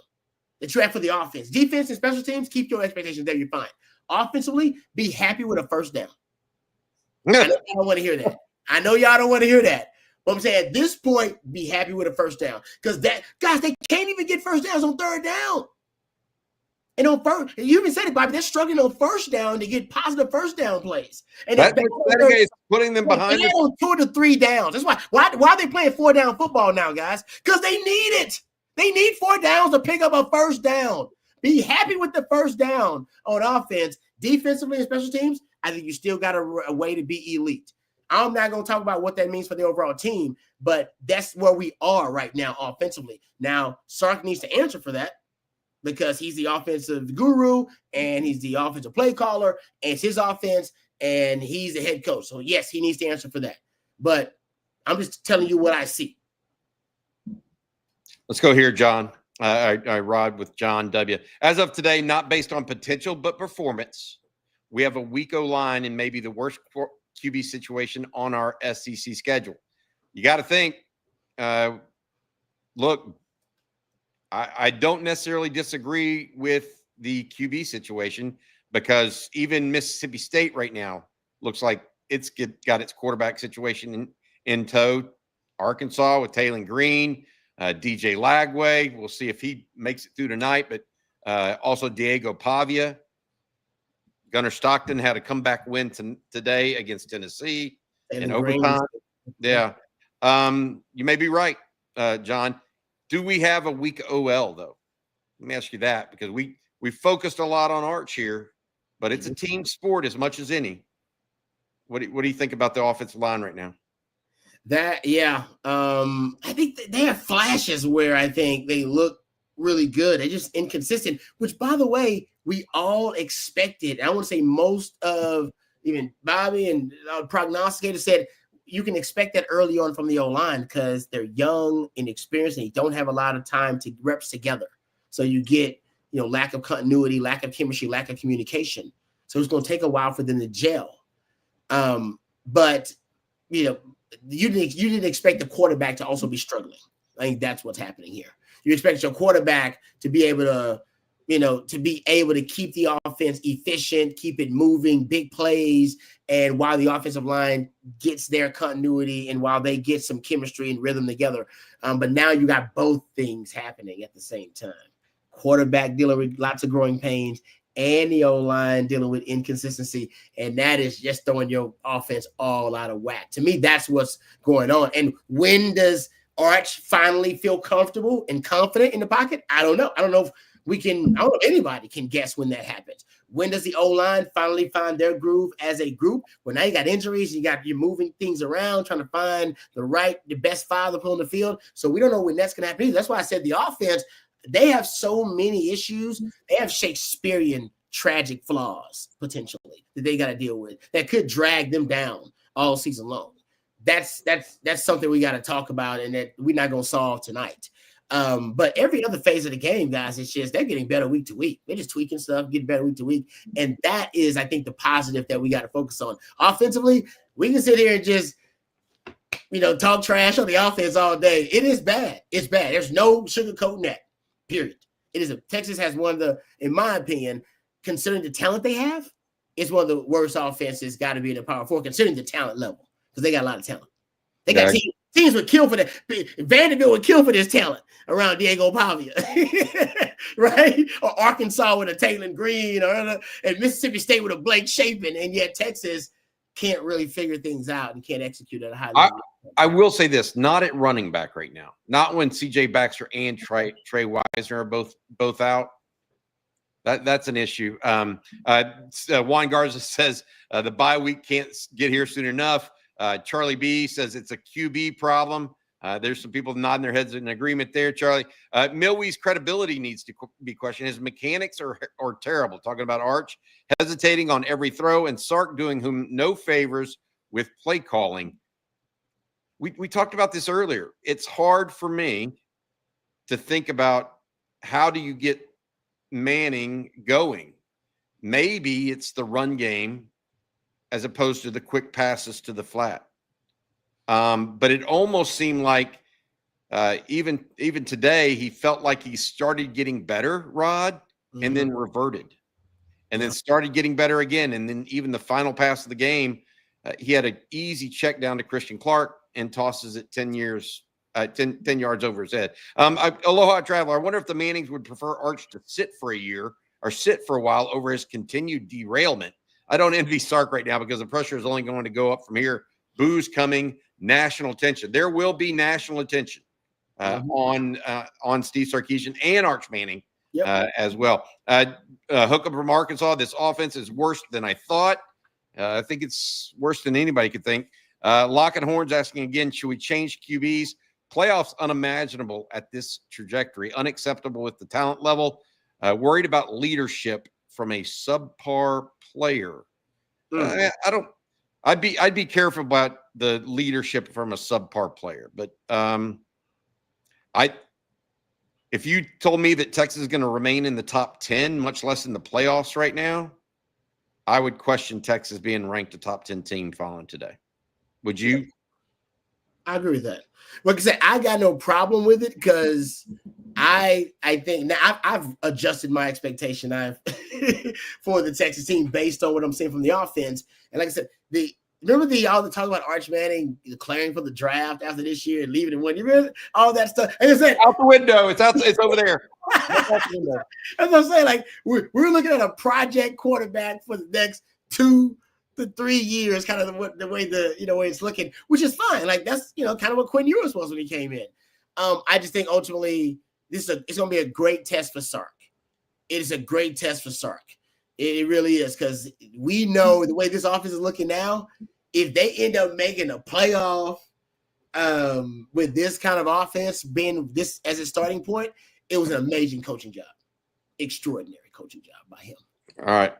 that you have for the offense. Defense and special teams, keep your expectations there, you're fine. Offensively, be happy with a first down. I know y'all don't want to hear that. I know y'all don't want to hear that. But I'm saying at this point, be happy with a first down. Because that, guys, they can't even get first downs on third down. And on first, you even said it, Bobby, they're struggling on first down to get positive first down plays. And that is putting them behind them. On 2 to 3 downs. That's why are they playing 4-down football now, guys? Because they need it. They need 4 downs to pick up a first down. Be happy with the first down on offense. Defensively and special teams, I think you still got a way to be elite. I'm not going to talk about what that means for the overall team, but that's where we are right now offensively. Now, Sark needs to answer for that because he's the offensive guru and he's the offensive play caller and it's his offense and he's the head coach. So, yes, he needs to answer for that. But I'm just telling you what I see. Let's go here, John. I ride with John W. As of today, not based on potential, but performance, we have a weak O-line and maybe the worst QB situation on our SEC schedule. You got to think, look, I don't necessarily disagree with the QB situation because even Mississippi State right now looks like it's got its quarterback situation in tow. Arkansas with Taylon Green, DJ Lagway. We'll see if he makes it through tonight, but also Diego Pavia. Gunnar Stockton had a comeback win today against Tennessee in overtime. Yeah. You may be right, John. Do we have a weak OL, though? Let me ask you that, because we focused a lot on Arch here, but it's a team sport as much as any. What do you think about the offensive line right now? I think they have flashes where I think they look really good. They're just inconsistent, which, by the way, we all expected. I want to say most of even Bobby and prognosticators said you can expect that early on from the O-line because they're young, inexperienced, and they don't have a lot of time to reps together. So you get, lack of continuity, lack of chemistry, lack of communication. So it's going to take a while for them to gel. But you didn't expect the quarterback to also be struggling. I think that's what's happening here. You expect your quarterback to be able to, keep the offense efficient, keep it moving, big plays, and while the offensive line gets their continuity and while they get some chemistry and rhythm together. But now you got both things happening at the same time. Quarterback dealing with lots of growing pains and the O-line dealing with inconsistency, and that is just throwing your offense all out of whack. To me, that's what's going on. And when does Arch finally feel comfortable and confident in the pocket? I don't know. I don't know if anybody can guess when that happens. When does the O-line finally find their groove as a group? Well, now you got injuries, you're moving things around, trying to find the best five to put on the field. So we don't know when that's going to happen either. That's why I said the offense, they have so many issues. They have Shakespearean tragic flaws potentially that they got to deal with that could drag them down all season long. That's something we got to talk about and that we're not going to solve tonight. But every other phase of the game, guys, it's just they're getting better week to week. They're just tweaking stuff, getting better week to week. And that is, I think, the positive that we got to focus on. Offensively, we can sit here and just talk trash on the offense all day. It is bad. It's bad. There's no sugarcoating that. Period. It is. Texas has one of the, in my opinion, considering the talent they have, it's one of the worst offenses got to be in the Power Four, considering the talent level, because they got a lot of talent. They got teams would kill for that. Vanderbilt would kill for this talent around Diego Pavia, right? Or Arkansas with a Taylon Green, and Mississippi State with a Blake Shapen, and yet Texas can't really figure things out and can't execute at a high level. I will say this, not at running back right now. Not when C.J. Baxter and Trey Wisner are both out. That's an issue. Juan Garza says the bye week can't get here soon enough. Charlie B says it's a QB problem. There's some people nodding their heads in agreement there, Charlie. Milwie's credibility needs to be questioned. His mechanics are terrible. Talking about Arch hesitating on every throw and Sark doing him no favors with play calling. We talked about this earlier. It's hard for me to think about how do you get Manning going. Maybe it's the run game as opposed to the quick passes to the flat. But it almost seemed like even today, he felt like he started getting better, Rod, and then reverted. And then started getting better again. And then even the final pass of the game, he had an easy check down to Christian Clark and tosses it 10 yards over his head. Aloha Traveler, I wonder if the Mannings would prefer Arch to sit for a year or sit for a while over his continued derailment. I don't envy Sark right now because the pressure is only going to go up from here. Boo's coming, national attention. There will be national attention on Steve Sarkeesian and Arch Manning as well. Hookup from Arkansas, this offense is worse than I thought. I think it's worse than anybody could think. Lock and Horns asking again, should we change QBs? Playoffs unimaginable at this trajectory, unacceptable with the talent level. Worried about leadership from a subpar player. I'd be careful about the leadership from a subpar player, but if you told me that Texas is going to remain in the top 10, much less in the playoffs right now, I would question Texas being ranked a top 10 team following today. Would you? I agree with that. Like I said, I got no problem with it because I think now I've adjusted my expectation for the Texas team based on what I'm seeing from the offense. And like I said, remember all the talk about Arch Manning declaring for the draft after this year and leaving it one. You remember all that stuff? And it's like, out the window. It's over there. That's what I'm saying. Like we're looking at a project quarterback for the next 2 to 3 years, kind of the way way it's looking, which is fine. Like that's kind of what Quinn Ewers was when he came in. I just think ultimately it's going to be a great test for Sark. It is a great test for Sark. It really is, because we know the way this offense is looking now. If they end up making a playoff with this kind of offense being this as a starting point, it was an amazing coaching job, extraordinary coaching job by him. All right.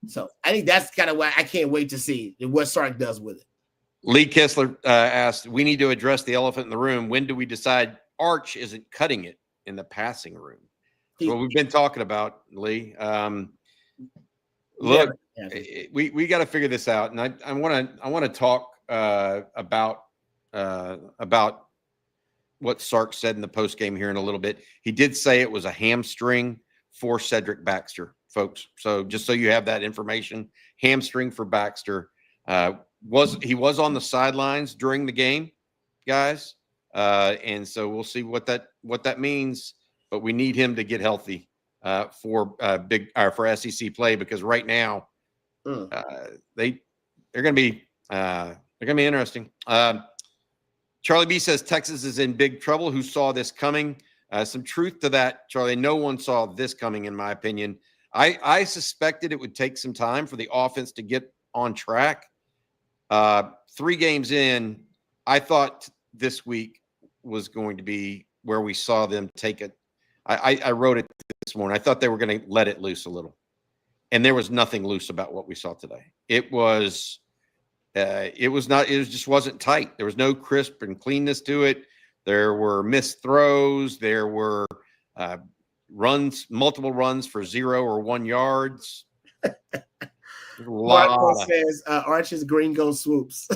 So I think that's kind of why I can't wait to see what Sark does with it. Lee Kessler asked, we need to address the elephant in the room. When do we decide Arch isn't cutting it in the passing room? Well, we've been talking about, Lee. Look, we got to figure this out, and I want to talk about what Sark said in the post game here in a little bit. He did say it was a hamstring for Cedric Baxter, folks. So just so you have that information, hamstring for Baxter. He was on the sidelines during the game, guys, and so we'll see what that means. But we need him to get healthy for SEC play, because right now they're going to be interesting. Charlie B says Texas is in big trouble. Who saw this coming? Some truth to that, Charlie. No one saw this coming, in my opinion. I suspected it would take some time for the offense to get on track. 3 games in, I thought this week was going to be where we saw them take it. I wrote it this morning. I thought they were going to let it loose a little, and there was nothing loose about what we saw today. It just wasn't tight. There was no crisp and cleanness to it. There were missed throws. There were multiple runs for 0 or 1 yards. Marco says Arch's gringo swoops.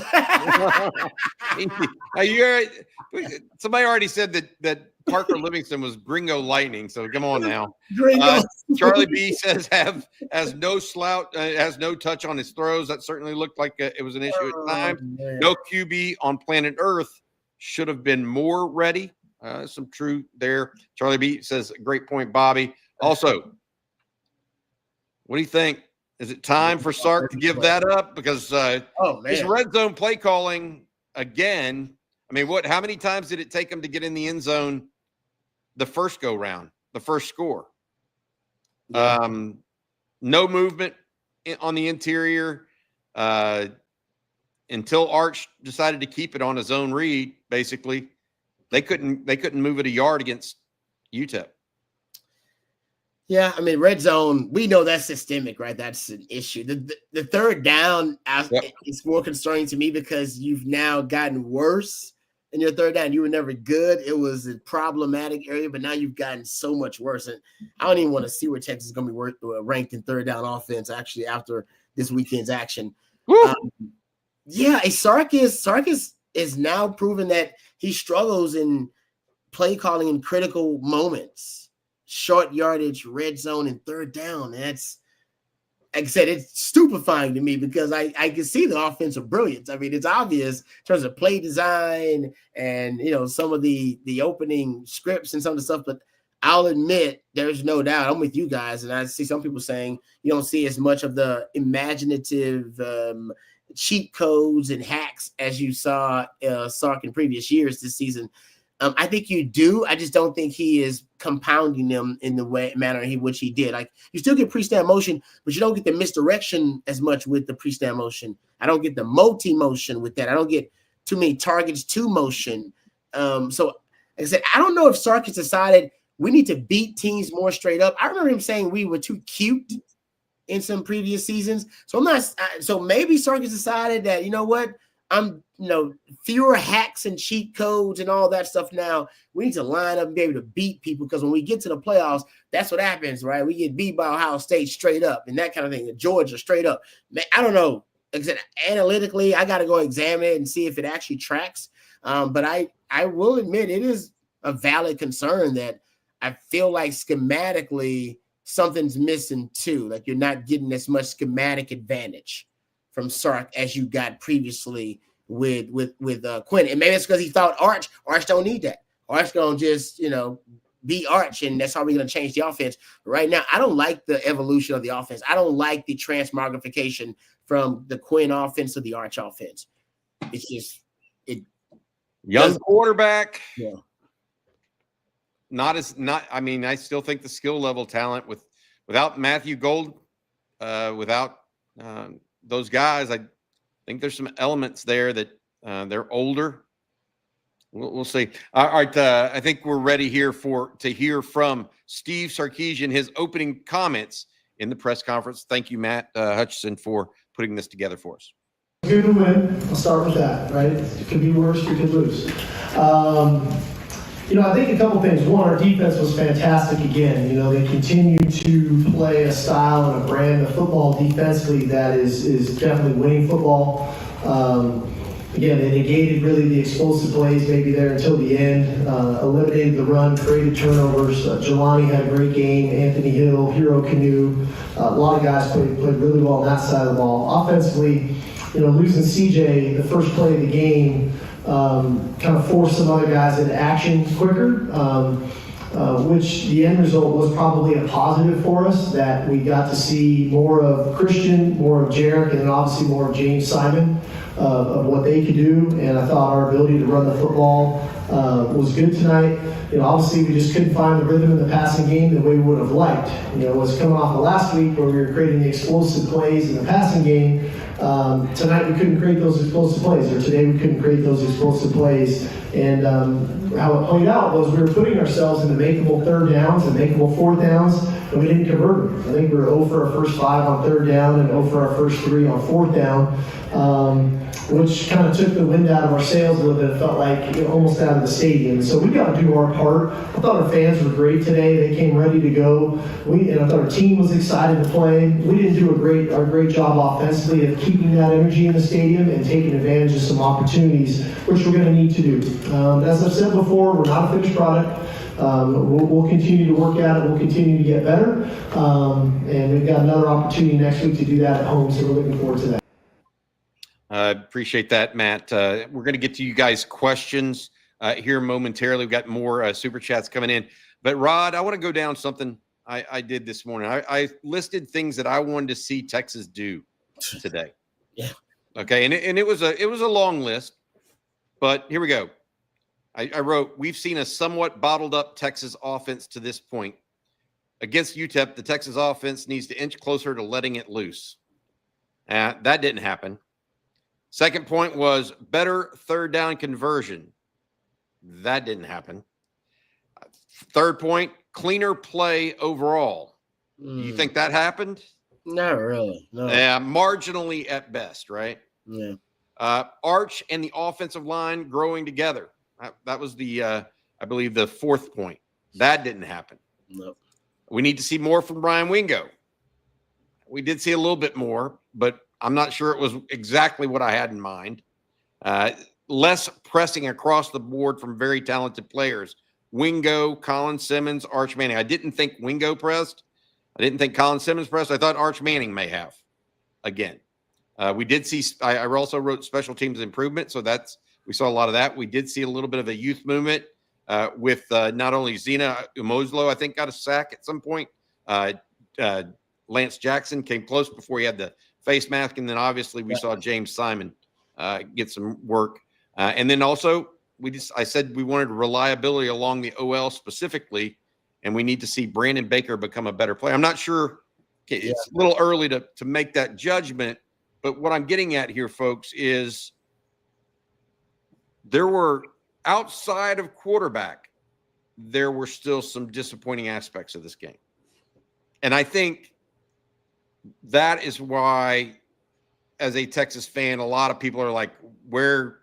Somebody already said that Parker Livingston was gringo lightning, so come on now. Charlie B says has no touch on his throws. That certainly looked like it was an issue at times. No QB on planet Earth should have been more ready. Some truth there. Charlie B says, great point, Bobby. Also, what do you think? Is it time for Sark to give that up? Because his red zone play calling again. I mean, how many times did it take him to get in the end zone the first go round, the first score? Yeah. No movement on the interior until Arch decided to keep it on his own read. Basically, they couldn't move it a yard against UTEP. Yeah, I mean, red zone, we know that's systemic, right? That's an issue. The third down is more concerning to me because you've now gotten worse in your third down. You were never good. It was a problematic area, but now you've gotten so much worse. And I don't even want to see where Texas is going to be ranked in third down offense, actually, after this weekend's action. Sark is now proven that he struggles in play calling in critical moments. Short yardage, red zone, and third down. And that's, like I said, it's stupefying to me because I can see the offensive brilliance. I mean, it's obvious in terms of play design and, some of the opening scripts and some of the stuff. But I'll admit, there's no doubt. I'm with you guys. And I see some people saying you don't see as much of the imaginative cheat codes and hacks as you saw Sark in previous years this season. I think you do. I just don't think he is compounding them in the manner in which he did. Like, you still get pre-snap motion, but you don't get the misdirection as much with the pre-snap motion. I don't get the multi-motion with that. I don't get too many targets to motion. So, like I said, I don't know if Sark has decided we need to beat teams more straight up. I remember him saying we were too cute in some previous seasons. So maybe Sark has decided that, you know what? fewer hacks and cheat codes and all that stuff now. We need to line up and be able to beat people, because when we get to the playoffs, that's what happens, right? We get beat by Ohio State straight up and that kind of thing. Georgia straight up. Man, I don't know. Analytically, I got to go examine it and see if it actually tracks. But I will admit it is a valid concern that I feel like schematically something's missing too. Like you're not getting as much schematic advantage from Sark as you got previously with Quinn. And maybe it's because he thought Arch don't need that. Arch gonna just, be Arch, and that's how we're gonna change the offense. But right now, I don't like the evolution of the offense. I don't like the transmogrification from the Quinn offense to the Arch offense. It's just young quarterback. Yeah. I still think the skill level talent without Matthew Gold, without those guys, I think there's some elements there that they're older. We'll see. All right, I think we're ready here to hear from Steve Sarkeesian, his opening comments in the press conference. Thank you, Matt Hutchison, for putting this together for us. Good to win. I'll start with that, right? It could be worse, we could lose. I think a couple things. One, our defense was fantastic again. They continue to play a style and a brand of football defensively that is definitely winning football. Again, they negated really the explosive plays maybe there until the end, eliminated the run, created turnovers. Jelani had a great game, Anthony Hill, Hero Canoe. A lot of guys played really well on that side of the ball. Offensively, losing CJ the first play of the game kind of forced some other guys into action quicker, which the end result was probably a positive for us, that we got to see more of Christian, more of Jarek, and then obviously more of James Simon of what they could do. And I thought our ability to run the football was good tonight. Obviously we just couldn't find the rhythm in the passing game the way we would have liked. It was coming off of last week where we were creating the explosive plays in the passing game. Tonight we couldn't create those explosive plays, or today we couldn't create those explosive plays. And how it played out was we were putting ourselves into makeable third downs and makeable fourth downs, and we didn't convert them. I think we were 0 for our first 5 on third down and 0 for our first 3 on fourth down, which kind of took the wind out of our sails a little bit. It felt like almost out of the stadium. So we got to do our part. I thought our fans were great today. They came ready to go. And I thought our team was excited to play. We didn't do a great job offensively of keeping that energy in the stadium and taking advantage of some opportunities, which we're going to need to do. As I've said before, we're not a finished product. We'll continue to work at it. We'll continue to get better. And we've got another opportunity next week to do that at home, so we're looking forward to that. I appreciate that, Matt. We're going to get to you guys' questions here momentarily. We've got more super chats coming in. But, Rod, I want to go down something I did this morning. I listed things that I wanted to see Texas do today. Yeah. Okay, and it was a long list, but here we go. I wrote, we've seen a somewhat bottled up Texas offense to this point. Against UTEP, the Texas offense needs to inch closer to letting it loose. That didn't happen. Second point was better third down conversion. That didn't happen. Third point, cleaner play overall. You think that happened? Not really. No. Yeah, marginally at best, right? Yeah. Arch and the offensive line growing together. That was I believe, the fourth point. That didn't happen. Nope. We need to see more from Brian Wingo. We did see a little bit more, but I'm not sure it was exactly what I had in mind. Less pressing across the board from very talented players. Wingo, Colin Simmons, Arch Manning. I didn't think Wingo pressed. I didn't think Colin Simmons pressed. I thought Arch Manning may have. Again, we did see. I also wrote special teams improvement, so we saw a lot of that. We did see a little bit of a youth movement with not only Zena Umozlo, I think, got a sack at some point. Lance Jackson came close before he had the face mask, and then obviously we saw James Simon get some work. And then also I said we wanted reliability along the OL specifically, and we need to see Brandon Baker become a better player. I'm not sure. It's a little early to make that judgment, but what I'm getting at here, folks, is there were, outside of quarterback, there were still some disappointing aspects of this game. And I think that is why as a Texas fan, a lot of people are like, where's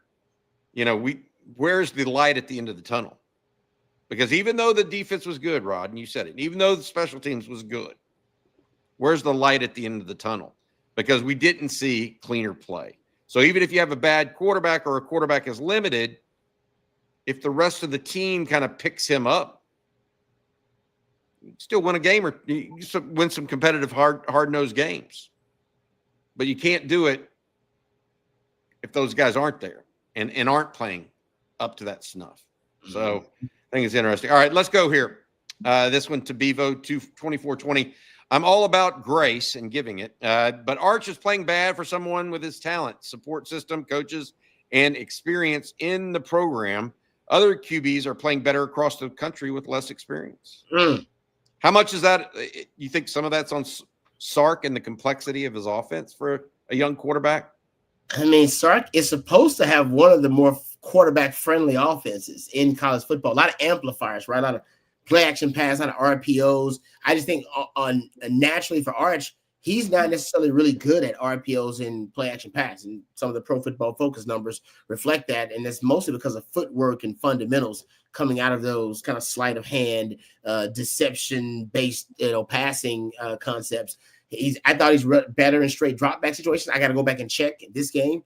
the light at the end of the tunnel? Because even though the defense was good, Rod, and you said it, even though the special teams was good, where's the light at the end of the tunnel? Because we didn't see cleaner play. So even if you have a bad quarterback or a quarterback is limited, if the rest of the team kind of picks him up, you still win a game or you win some competitive, hard-nosed games. But you can't do it if those guys aren't there and aren't playing up to that snuff. So I think it's interesting. All right, let's go here. This one to Bevo 2420. I'm all about grace and giving it, but Arch is playing bad for someone with his talent, support system, coaches, and experience in the program. Other QBs are playing better across the country with less experience. How much is that? You think some of that's on Sark and the complexity of his offense for a young quarterback? I mean, Sark is supposed to have one of the more quarterback-friendly offenses in college football. A lot of amplifiers, right? A lot of play action pass, a lot of RPOs. I just think on naturally for Arch, he's not necessarily really good at RPOs and play action pass. And some of the Pro Football Focus numbers reflect that. And that's mostly because of footwork and fundamentals coming out of those kind of sleight of hand, deception-based, passing concepts. I thought he's better in straight drop back situations. I got to go back and check this game,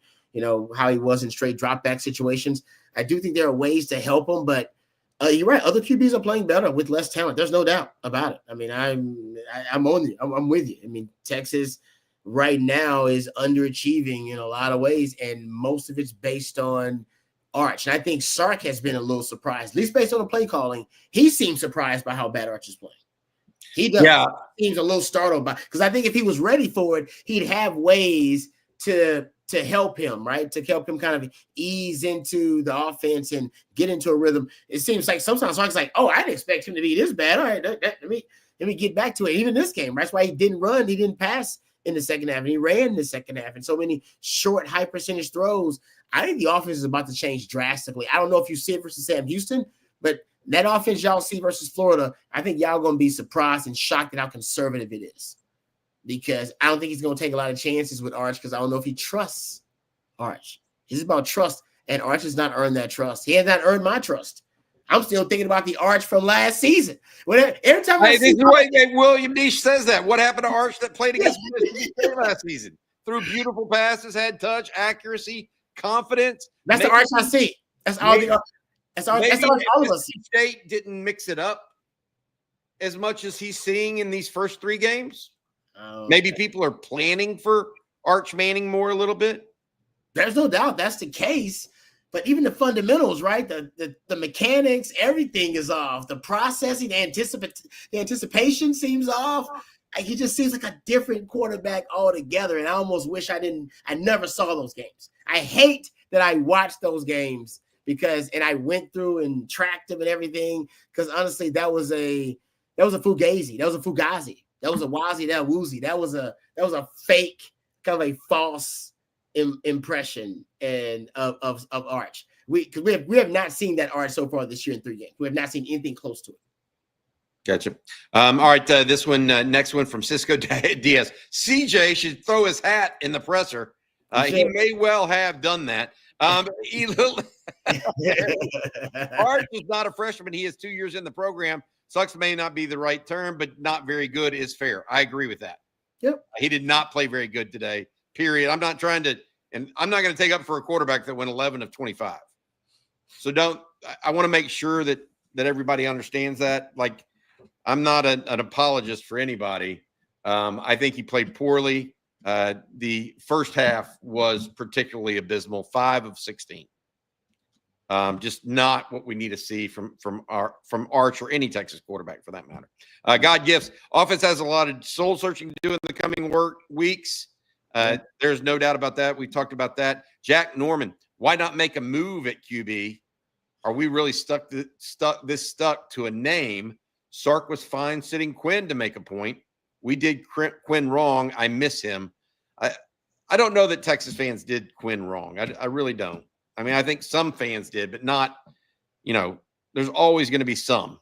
how he was in straight drop back situations. I do think there are ways to help him, but you're right. Other QBs are playing better with less talent. There's no doubt about it. I mean, I'm on you. I'm with you. I mean, Texas right now is underachieving in a lot of ways, and most of it's based on Arch. And I think Sark has been a little surprised, at least based on the play calling. He seems surprised by how bad Arch is playing. He does. Yeah. Seems a little startled by, because I think if he was ready for it, he'd have ways to help him, right? To help him kind of ease into the offense and get into a rhythm. It seems like sometimes Sark's like, oh, I didn't expect him to be this bad. All right, let me get back to it. Even this game, right? That's why he didn't run. He didn't pass in the second half, and he ran in the second half. And so many short, high percentage throws. I think the offense is about to change drastically. I don't know if you see it versus Sam Houston, but that offense y'all see versus Florida, I think y'all going to be surprised and shocked at how conservative it is. Because I don't think he's going to take a lot of chances with Arch, because I don't know if he trusts Arch. It's about trust, and Arch has not earned that trust. He has not earned my trust. I'm still thinking about the Arch from last season. Every time William Nish says that. What happened to Arch that played against last season? Threw beautiful passes, had touch, accuracy, confidence. That's the Arch I see. That's all all of us. State didn't mix it up as much as he's seeing in these first three games. Maybe people are planning for Arch Manning more a little bit. There's no doubt that's the case. But even the fundamentals, right? The mechanics, everything is off. The processing, the anticipation seems off. He just seems like a different quarterback altogether. And I almost wish I never saw those games. I hate that I watched those games and I went through and tracked them and everything. Because honestly, that was a fugazi. That was a fugazi. That was a wazi, that woozy. That was a fake, kind of a false impression of Arch. We have not seen that Arch so far this year in 3 games. We have not seen anything close to it. Gotcha. All right, this one, next one from Cisco Diaz. CJ should throw his hat in the presser. He may well have done that. Arch is not a freshman. He is 2 years in the program. Sucks may not be the right term, but not very good is fair. I agree with that. Yep. He did not play very good today, period. I'm not going to take up for a quarterback that went 11 of 25. So I want to make sure that everybody understands that. Like, I'm not an apologist for anybody. I think he played poorly. The first half was particularly abysmal, 5 of 16. Just not what we need to see from Arch or any Texas quarterback for that matter. God gifts. Offense has a lot of soul searching to do in the coming weeks. There's no doubt about that. We talked about that. Jack Norman, why not make a move at QB? Are we really stuck to a name? Sark was fine sitting Quinn to make a point. We did Quinn wrong. I miss him. I don't know that Texas fans did Quinn wrong. I really don't. I mean, I think some fans did, but not, there's always going to be some,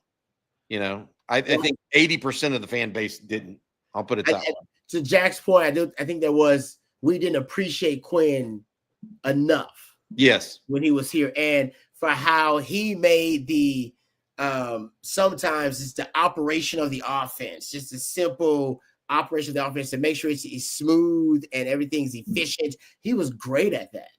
I think 80% of the fan base didn't. I'll put it that way. To Jack's point, I think there was we didn't appreciate Quinn enough. Yes. When he was here, and for how he made the sometimes it's the operation of the offense, just a simple operation of the offense to make sure it's smooth and everything's efficient. He was great at that.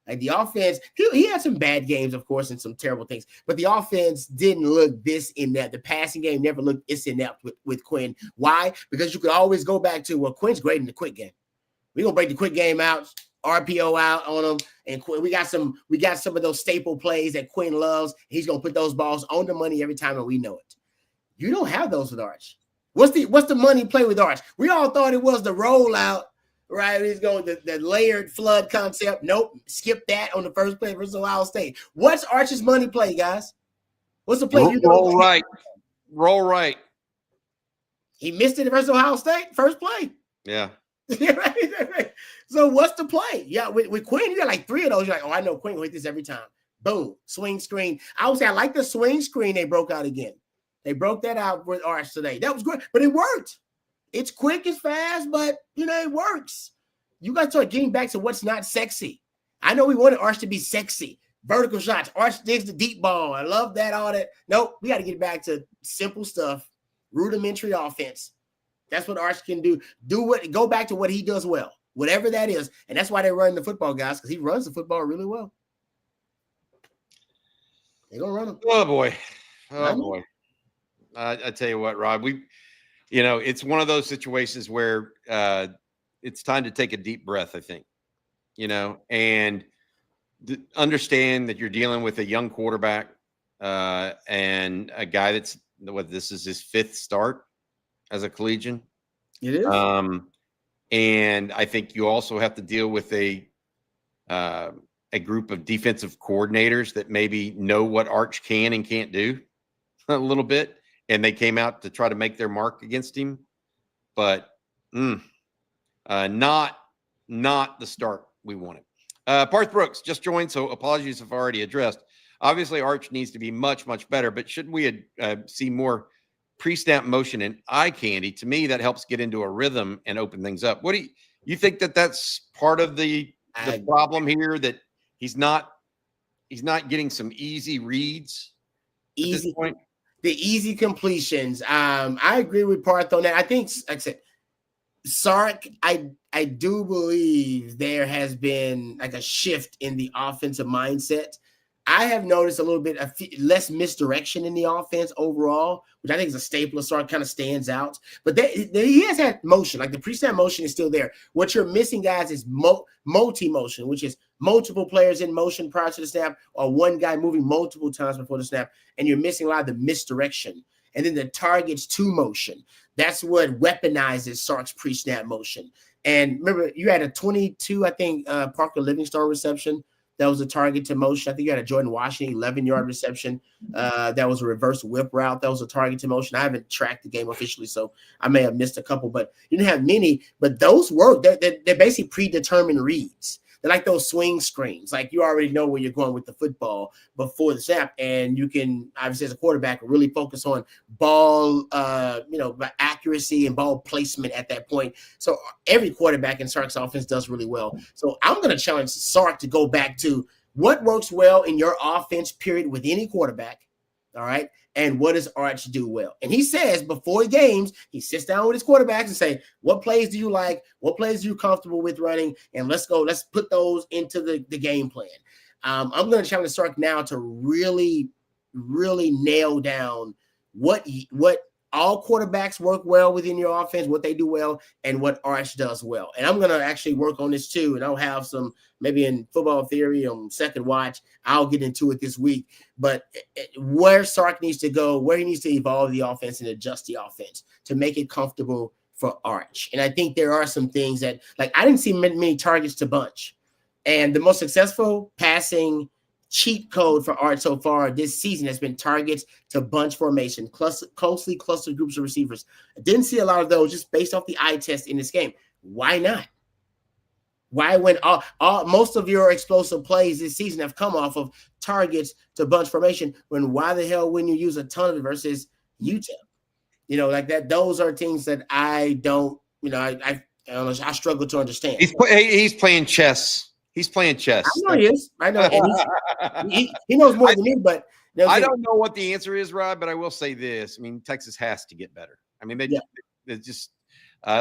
Like the offense, he had some bad games, of course, and some terrible things, but the offense didn't look this inept. The passing game never looked this inept with Quinn. Why? Because you could always go back to, well, Quinn's great in the quick game. We're gonna break the quick game out, RPO out on him, and we got some of those staple plays that Quinn loves. He's gonna put those balls on the money every time, and we know it. You don't have those with Arch. What's the money play with Arch? We all thought it was the rollout. Right, he's going the layered flood concept. Nope, skip that on the first play versus Ohio State. What's Arch's money play, guys? What's the play? Roll right. Roll right. He missed it versus Ohio State, first play. Yeah. Right. So what's the play? Yeah, with Quinn, you got like 3 of those. You're like, oh, I know Quinn will hit this every time. Boom, swing screen. I would say I like the swing screen they broke out again. They broke that out with Arch today. That was good, but it worked. It's quick, it's fast, but, it works. You got to start getting back to what's not sexy. I know we wanted Arch to be sexy. Vertical shots. Arch digs the deep ball. I love that, all that. Nope, we got to get back to simple stuff, rudimentary offense. That's what Arch can do. Go back to what he does well, whatever that is. And that's why they run the football, guys, because he runs the football really well. They're going to run him. Oh, boy. Oh, boy. I tell you what, Rod, it's one of those situations where it's time to take a deep breath, I think, and understand that you're dealing with a young quarterback and a guy this is his 5th start as a collegian. It is. And I think you also have to deal with a group of defensive coordinators that maybe know what Arch can and can't do a little bit. And they came out to try to make their mark against him, but not the start we wanted. Parth Brooks just joined, so apologies if already addressed. Obviously, Arch needs to be much, much better, but should we see more pre-snap motion and eye candy? To me, that helps get into a rhythm and open things up. What do you think that's part of the problem here, that he's not getting some easy reads at this point? The easy completions. I agree with Parth on that. I think, like I said, Sark, I do believe there has been like a shift in the offensive mindset. I have noticed a little bit less misdirection in the offense overall, which I think is a staple of Sark, kind of stands out. But he has had motion, like the pre-snap motion is still there. What you're missing, guys, is multi-motion, which is multiple players in motion prior to the snap, or one guy moving multiple times before the snap, and you're missing a lot of the misdirection. And then the targets to motion. That's what weaponizes Sark's pre-snap motion. And remember, you had a 22, I think, Parker Livingstone reception. That was a target to motion. I think you had a Jordan Washington 11-yard reception. That was a reverse whip route. That was a target to motion. I haven't tracked the game officially, so I may have missed a couple, but you didn't have many. But those work. They're basically predetermined reads. They're like those swing screens. Like you already know where you're going with the football before the snap, and you can obviously as a quarterback really focus on ball, accuracy and ball placement at that point. So every quarterback in Sark's offense does really well. So I'm going to challenge Sark to go back to what works well in your offense, period, with any quarterback. All right. And what does Arch do well? And he says before games, he sits down with his quarterbacks and say, what plays do you like? What plays are you comfortable with running? And let's put those into the game plan. I'm going to challenge Sark now to really, really nail down what all quarterbacks work well within your offense, what they do well, and what Arch does well. And I'm going to actually work on this too. And I'll have some, maybe in football theory on second watch, I'll get into it this week. But where Sark needs to go, where he needs to evolve the offense and adjust the offense to make it comfortable for Arch. And I think there are some things that, like, I didn't see many targets to bunch. And the most successful passing cheat code for Arch so far this season has been targets to bunch formation, closely clustered groups of receivers. I didn't see a lot of those just based off the eye test in this game. Why not? Why, when most of your explosive plays this season have come off of targets to bunch formation, why the hell wouldn't you use a ton of it versus UTEP? Like that. Those are things that I don't, I I struggle to understand. He's playing chess. He's playing chess. I know he is. I know. And he knows more than me, but I don't know what the answer is, Rod, but I will say this. I mean, Texas has to get better. I mean, they just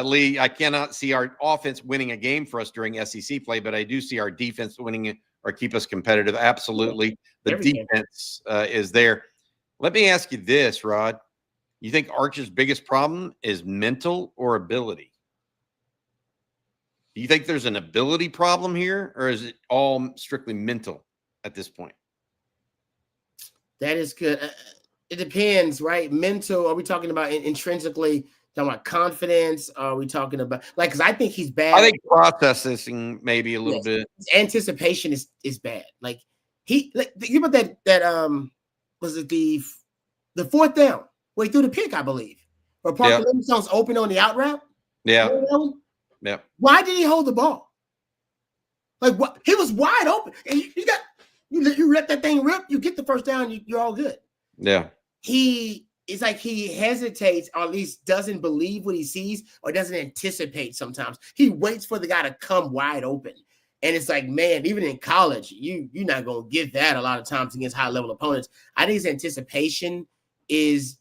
Lee, I cannot see our offense winning a game for us during SEC play, but I do see our defense winning it or keep us competitive. Absolutely. The defense is there. Let me ask you this, Rod. You think Arch's biggest problem is mental or ability? Do you think there's an ability problem here, or is it all strictly mental at this point? That is good. It depends, right? Mental, are we talking about intrinsically, talking about confidence? Are we talking about, like, because I think he's bad. I think processing maybe a little bit. His anticipation is bad. Like, think about that was it the fourth down where he threw the pick, I believe. Or Parker Livingstone's open on the out route. Yeah. Yeah. Why did he hold the ball? Like, what? He was wide open. And you let that thing rip, you get the first down, you're all good. Yeah. It's like he hesitates, or at least doesn't believe what he sees, or doesn't anticipate sometimes. He waits for the guy to come wide open. And it's like, man, even in college, you're not going to get that a lot of times against high-level opponents. I think his anticipation is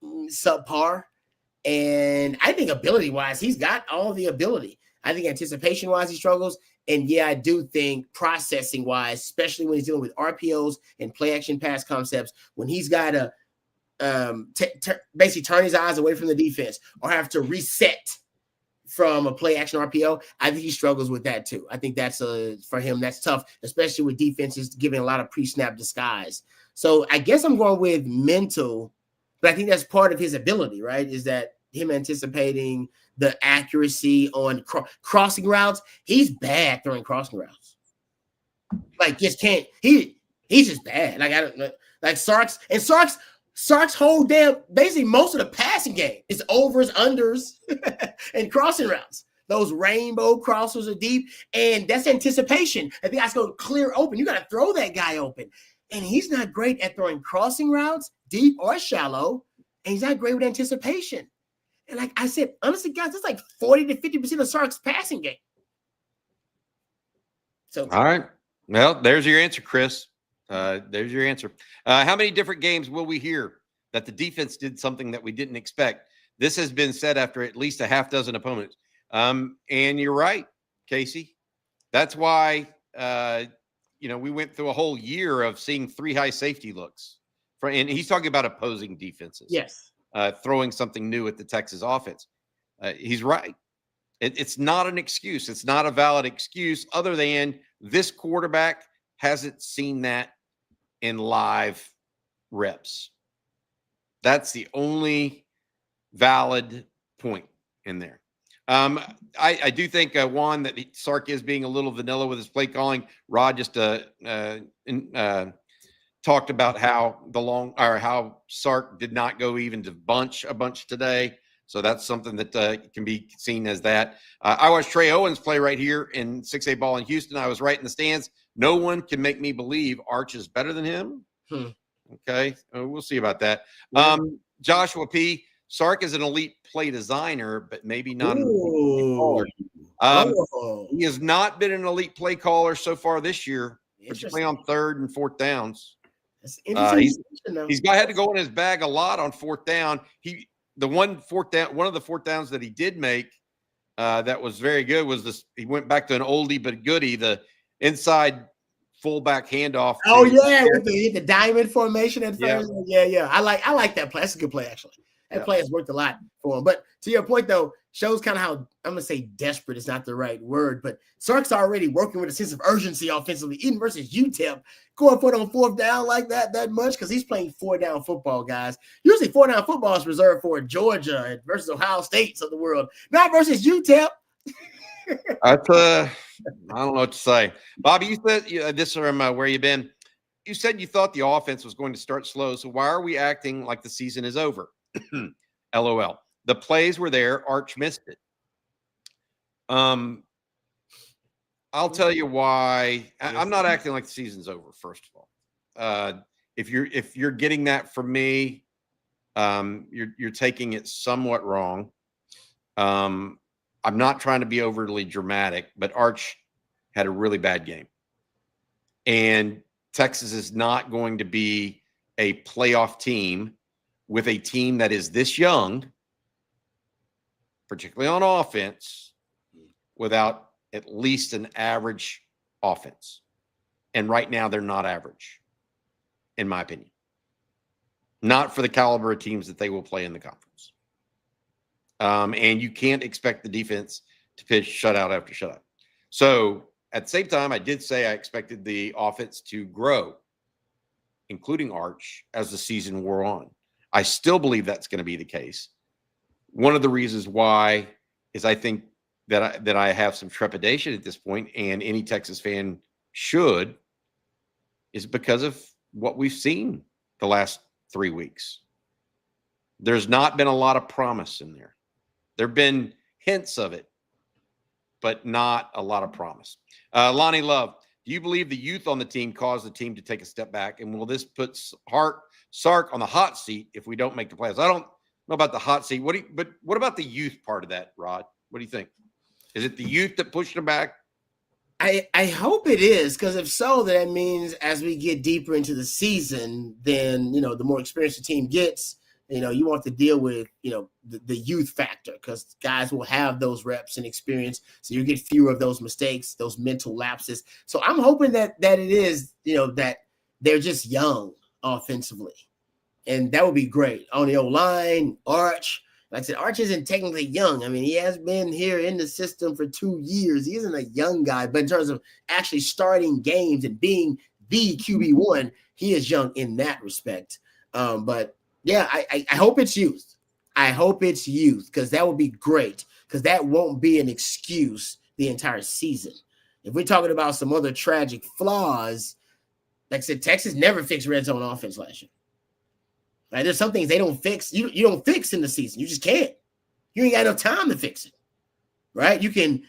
subpar. And I think ability-wise, he's got all the ability. I think anticipation-wise, he struggles. And, yeah, I do think processing-wise, especially when he's dealing with RPOs and play-action pass concepts, when he's got to basically turn his eyes away from the defense or have to reset from a play-action RPO, I think he struggles with that too. I think that's for him, that's tough, especially with defenses giving a lot of pre-snap disguise. So I guess I'm going with mental, but I think that's part of his ability, right? Is that him anticipating the accuracy on crossing routes. He's bad throwing crossing routes. Like, just can't. He's just bad. Like, I don't know. Like Sark's whole basically most of the passing game is overs, unders, and crossing routes. Those rainbow crossers are deep, and that's anticipation. I think that's going to clear open. You got to throw that guy open. And he's not great at throwing crossing routes, deep or shallow, and he's not great with anticipation. And like I said, honestly, guys, that's like 40 to 50% of Sark's passing game. So, all right. Well, there's your answer, Chris. There's your answer. How many different games will we hear that the defense did something that we didn't expect? This has been said after at least a half dozen opponents. And you're right, Casey. That's why, we went through a whole year of seeing 3 high safety looks. And he's talking about opposing defenses. Yes. Throwing something new at the Texas offense. He's right. It's not an excuse. It's not a valid excuse other than this quarterback hasn't seen that in live reps. That's the only valid point in there. I do think, Juan, that Sark is being a little vanilla with his play calling. Rod just talked about how Sark did not go even to a bunch today. So that's something that can be seen as that. I watched Trey Owens play right here in 6A ball in Houston. I was right in the stands. No one can make me believe Arch is better than him. Okay. We'll see about that. Joshua P. Sark is an elite play designer, but maybe not an elite caller. He has not been an elite play caller so far this year, particularly on 3rd and 4th downs. He's had to go in his bag a lot on 4th down. One of the 4th downs that he did make that was very good was this. He went back to an oldie but goodie, the inside fullback handoff. Oh yeah, with the diamond formation at first. Yeah. I like that play. That's a good play, actually. That play has worked a lot for him. But to your point, though, shows kind of how, I'm gonna say desperate is not the right word, but Sark's already working with a sense of urgency offensively, even versus UTEP, going for it on 4th down like that much, because he's playing 4-down football, guys. Usually 4-down football is reserved for Georgia versus Ohio States of the world, not versus UTEP. I don't know what to say. Bobby, you said this from where you been. You said you thought the offense was going to start slow, so why are we acting like the season is over? LOL. The plays were there. Arch missed it. I'll tell you why. I'm not acting like the season's over. First of all, if you're getting that from me, you're taking it somewhat wrong. I'm not trying to be overly dramatic, but Arch had a really bad game. And Texas is not going to be a playoff team with a team that is this young, particularly on offense, without at least an average offense. And right now, they're not average, in my opinion. Not for the caliber of teams that they will play in the conference. And you can't expect the defense to pitch shutout after shutout. So at the same time, I did say I expected the offense to grow, including Arch, as the season wore on. I still believe that's going to be the case. One of the reasons why is I think that I have some trepidation at this point, and any Texas fan should, is because of what we've seen the last 3 weeks. There's not been a lot of promise in there. There have been hints of it, but not a lot of promise. Lonnie Love, do you believe the youth on the team caused the team to take a step back? And will this put Sark on the hot seat if we don't make the playoffs? I don't know about the hot seat. But what about the youth part of that, Rod? What do you think? Is it the youth that pushed them back? I hope it is, because if so, then that means as we get deeper into the season, then, the more experienced the team gets, you want to deal with, the youth factor, because guys will have those reps and experience. So you get fewer of those mistakes, those mental lapses. So I'm hoping that it is, that they're just young offensively. And that would be great. On the O-line, Arch. Like I said, Arch isn't technically young. I mean, he has been here in the system for 2 years. He isn't a young guy, but in terms of actually starting games and being the QB1, he is young in that respect. But yeah, I hope it's youth. I hope it's youth, because that would be great, because that won't be an excuse the entire season. If we're talking about some other tragic flaws, like I said, Texas never fixed red zone offense last year. Right? There's some things they don't fix. You don't fix in the season. You just can't. You ain't got enough time to fix it. Right? You can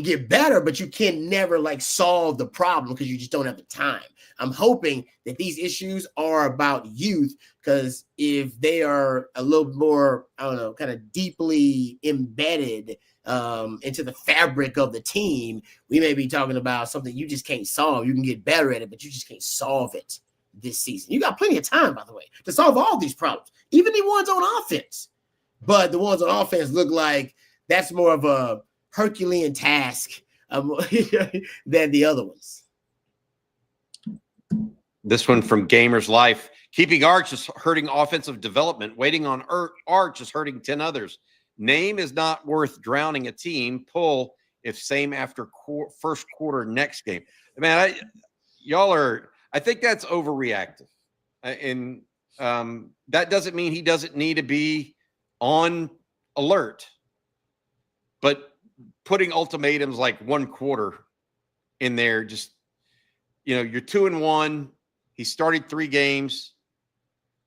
get better, but you can never solve the problem because you just don't have the time. I'm hoping that these issues are about youth, because if they are a little more, kind of deeply embedded into the fabric of the team, we may be talking about something you just can't solve. You can get better at it, but you just can't solve it this season. You got plenty of time, by the way, to solve all these problems, even the ones on offense. But the ones on offense look like that's more of a Herculean task than the other ones. This one from Gamer's Life. Keeping Arch is hurting offensive development. Waiting on Arch is hurting 10 others. Name is not worth drowning a team. Pull if same after first quarter next game. Man, I think that's overreactive. And that doesn't mean he doesn't need to be on alert. But putting ultimatums like 1 quarter in there, just, you're 2-1. He started 3 games.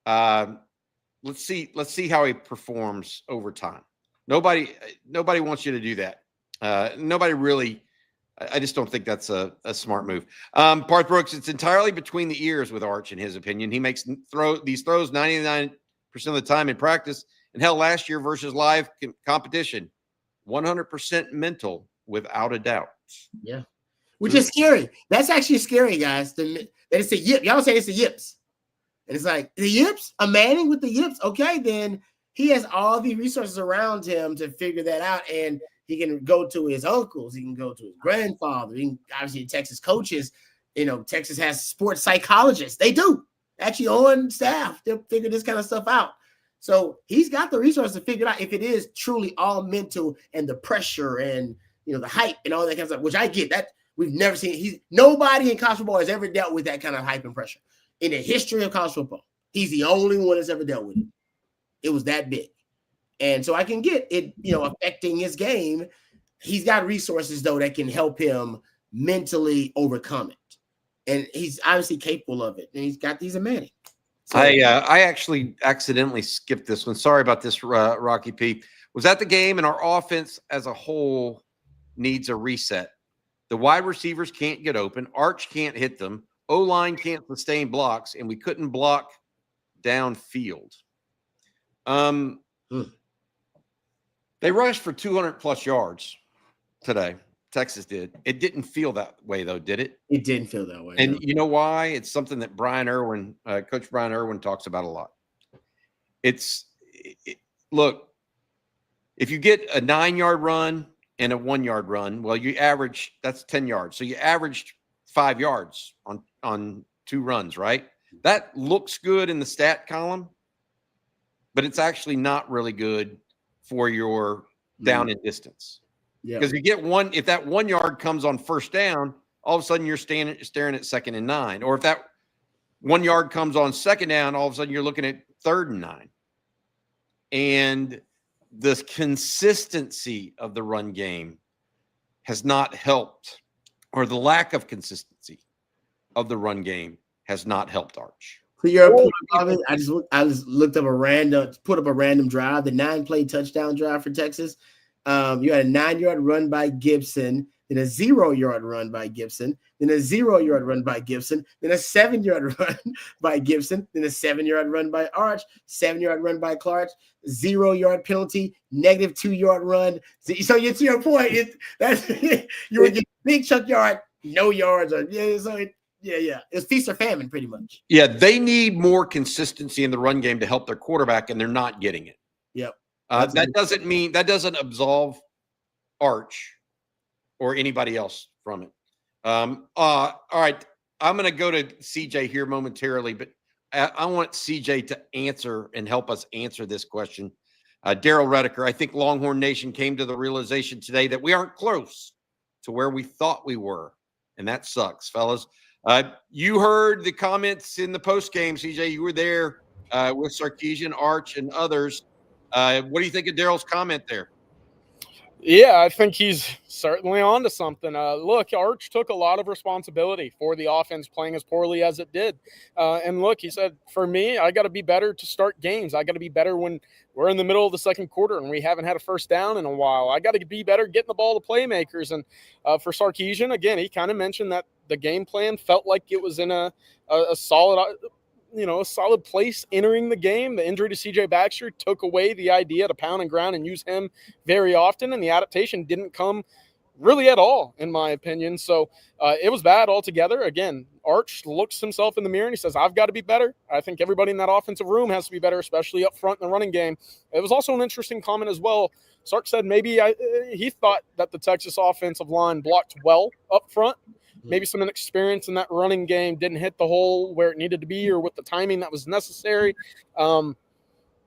Let's see how he performs over time. Nobody wants you to do that. Nobody really. I just don't think that's a smart move. Parth Brooks, it's entirely between the ears with Arch, in his opinion. He makes these throws 99% of the time in practice. And hell, last year versus live competition, 100% mental, without a doubt. Yeah. Which is scary. That's actually scary, guys. That it's a yip. Y'all say it's a yips. And it's like, the yips? A Manning with the yips? Okay, then he has all the resources around him to figure that out. And he can go to his uncles. He can go to his grandfather. He can, obviously, Texas coaches. Texas has sports psychologists. They do. Actually on staff. They'll figure this kind of stuff out. So he's got the resources to figure it out if it is truly all mental and the pressure and, the hype and all that kind of stuff, which I get. That we've never seen. Nobody in college football has ever dealt with that kind of hype and pressure. In the history of college football, he's the only one that's ever dealt with it. It was that big. And so I can get it, affecting his game. He's got resources, though, that can help him mentally overcome it. And he's obviously capable of it. And he's a Manning. So, I actually accidentally skipped this one. Sorry about this, Rocky P. Was at the game, and our offense as a whole needs a reset. The wide receivers can't get open. Arch can't hit them. O-line can't sustain blocks, and we couldn't block downfield. They rushed for 200+ yards today. Texas did. It didn't feel that way, though, did it? It didn't feel that way. And no. you know why? It's something that Coach Brian Irwin talks about a lot. Look, if you get a 9-yard run and a 1-yard run, well, that's 10 yards. So you averaged 5 yards on 2 runs, right? That looks good in the stat column, but it's actually not really good for your down and distance. Yeah. Because you get if that 1 yard comes on first down, all of a sudden you're staring at 2nd and 9. Or if that 1 yard comes on second down, all of a sudden you're looking at 3rd and 9. And the consistency of the run game has not helped, or the lack of consistency of the run game has not helped Arch. For your point, I just put up a random drive, the 9-play touchdown drive for Texas. You had a 9-yard run by Gibson, then a 0-yard run by Gibson, then a 0-yard run by Gibson, then a 7-yard run by Gibson, then a 7-yard run by Arch, 7-yard run by Clark, 0-yard penalty, negative 2-yard run. So to your point, you were getting big chunk yard, no yards. It's feast or famine pretty much. Yeah, they need more consistency in the run game to help their quarterback, and they're not getting it. Yep. That doesn't absolve Arch or anybody else from it. All right, I'm going to go to CJ here momentarily, but I want CJ to answer and help us answer this question. Daryl Redeker, I think Longhorn Nation came to the realization today that we aren't close to where we thought we were, and that sucks, fellas. You heard the comments in the post game, CJ. You were there with Sarkeesian, Arch, and others. What do you think of Daryl's comment there? Yeah, I think he's certainly onto something. Look, Arch took a lot of responsibility for the offense playing as poorly as it did. And look, he said, for me, I got to be better to start games. I got to be better when we're in the middle of the second quarter and we haven't had a first down in a while. I got to be better getting the ball to playmakers. And for Sarkeesian, again, he kind of mentioned that the game plan felt like it was in a solid a solid place entering the game. The injury to CJ Baxter took away the idea to pound and ground and use him very often, and the adaptation didn't come really at all, in my opinion. So it was bad altogether. Again, Arch looks himself in the mirror and he says, I've got to be better. I think everybody in that offensive room has to be better, especially up front in the running game. It was also an interesting comment as well. Sark said maybe he thought that the Texas offensive line blocked well up front. Maybe some inexperience in that running game didn't hit the hole where it needed to be or with the timing that was necessary.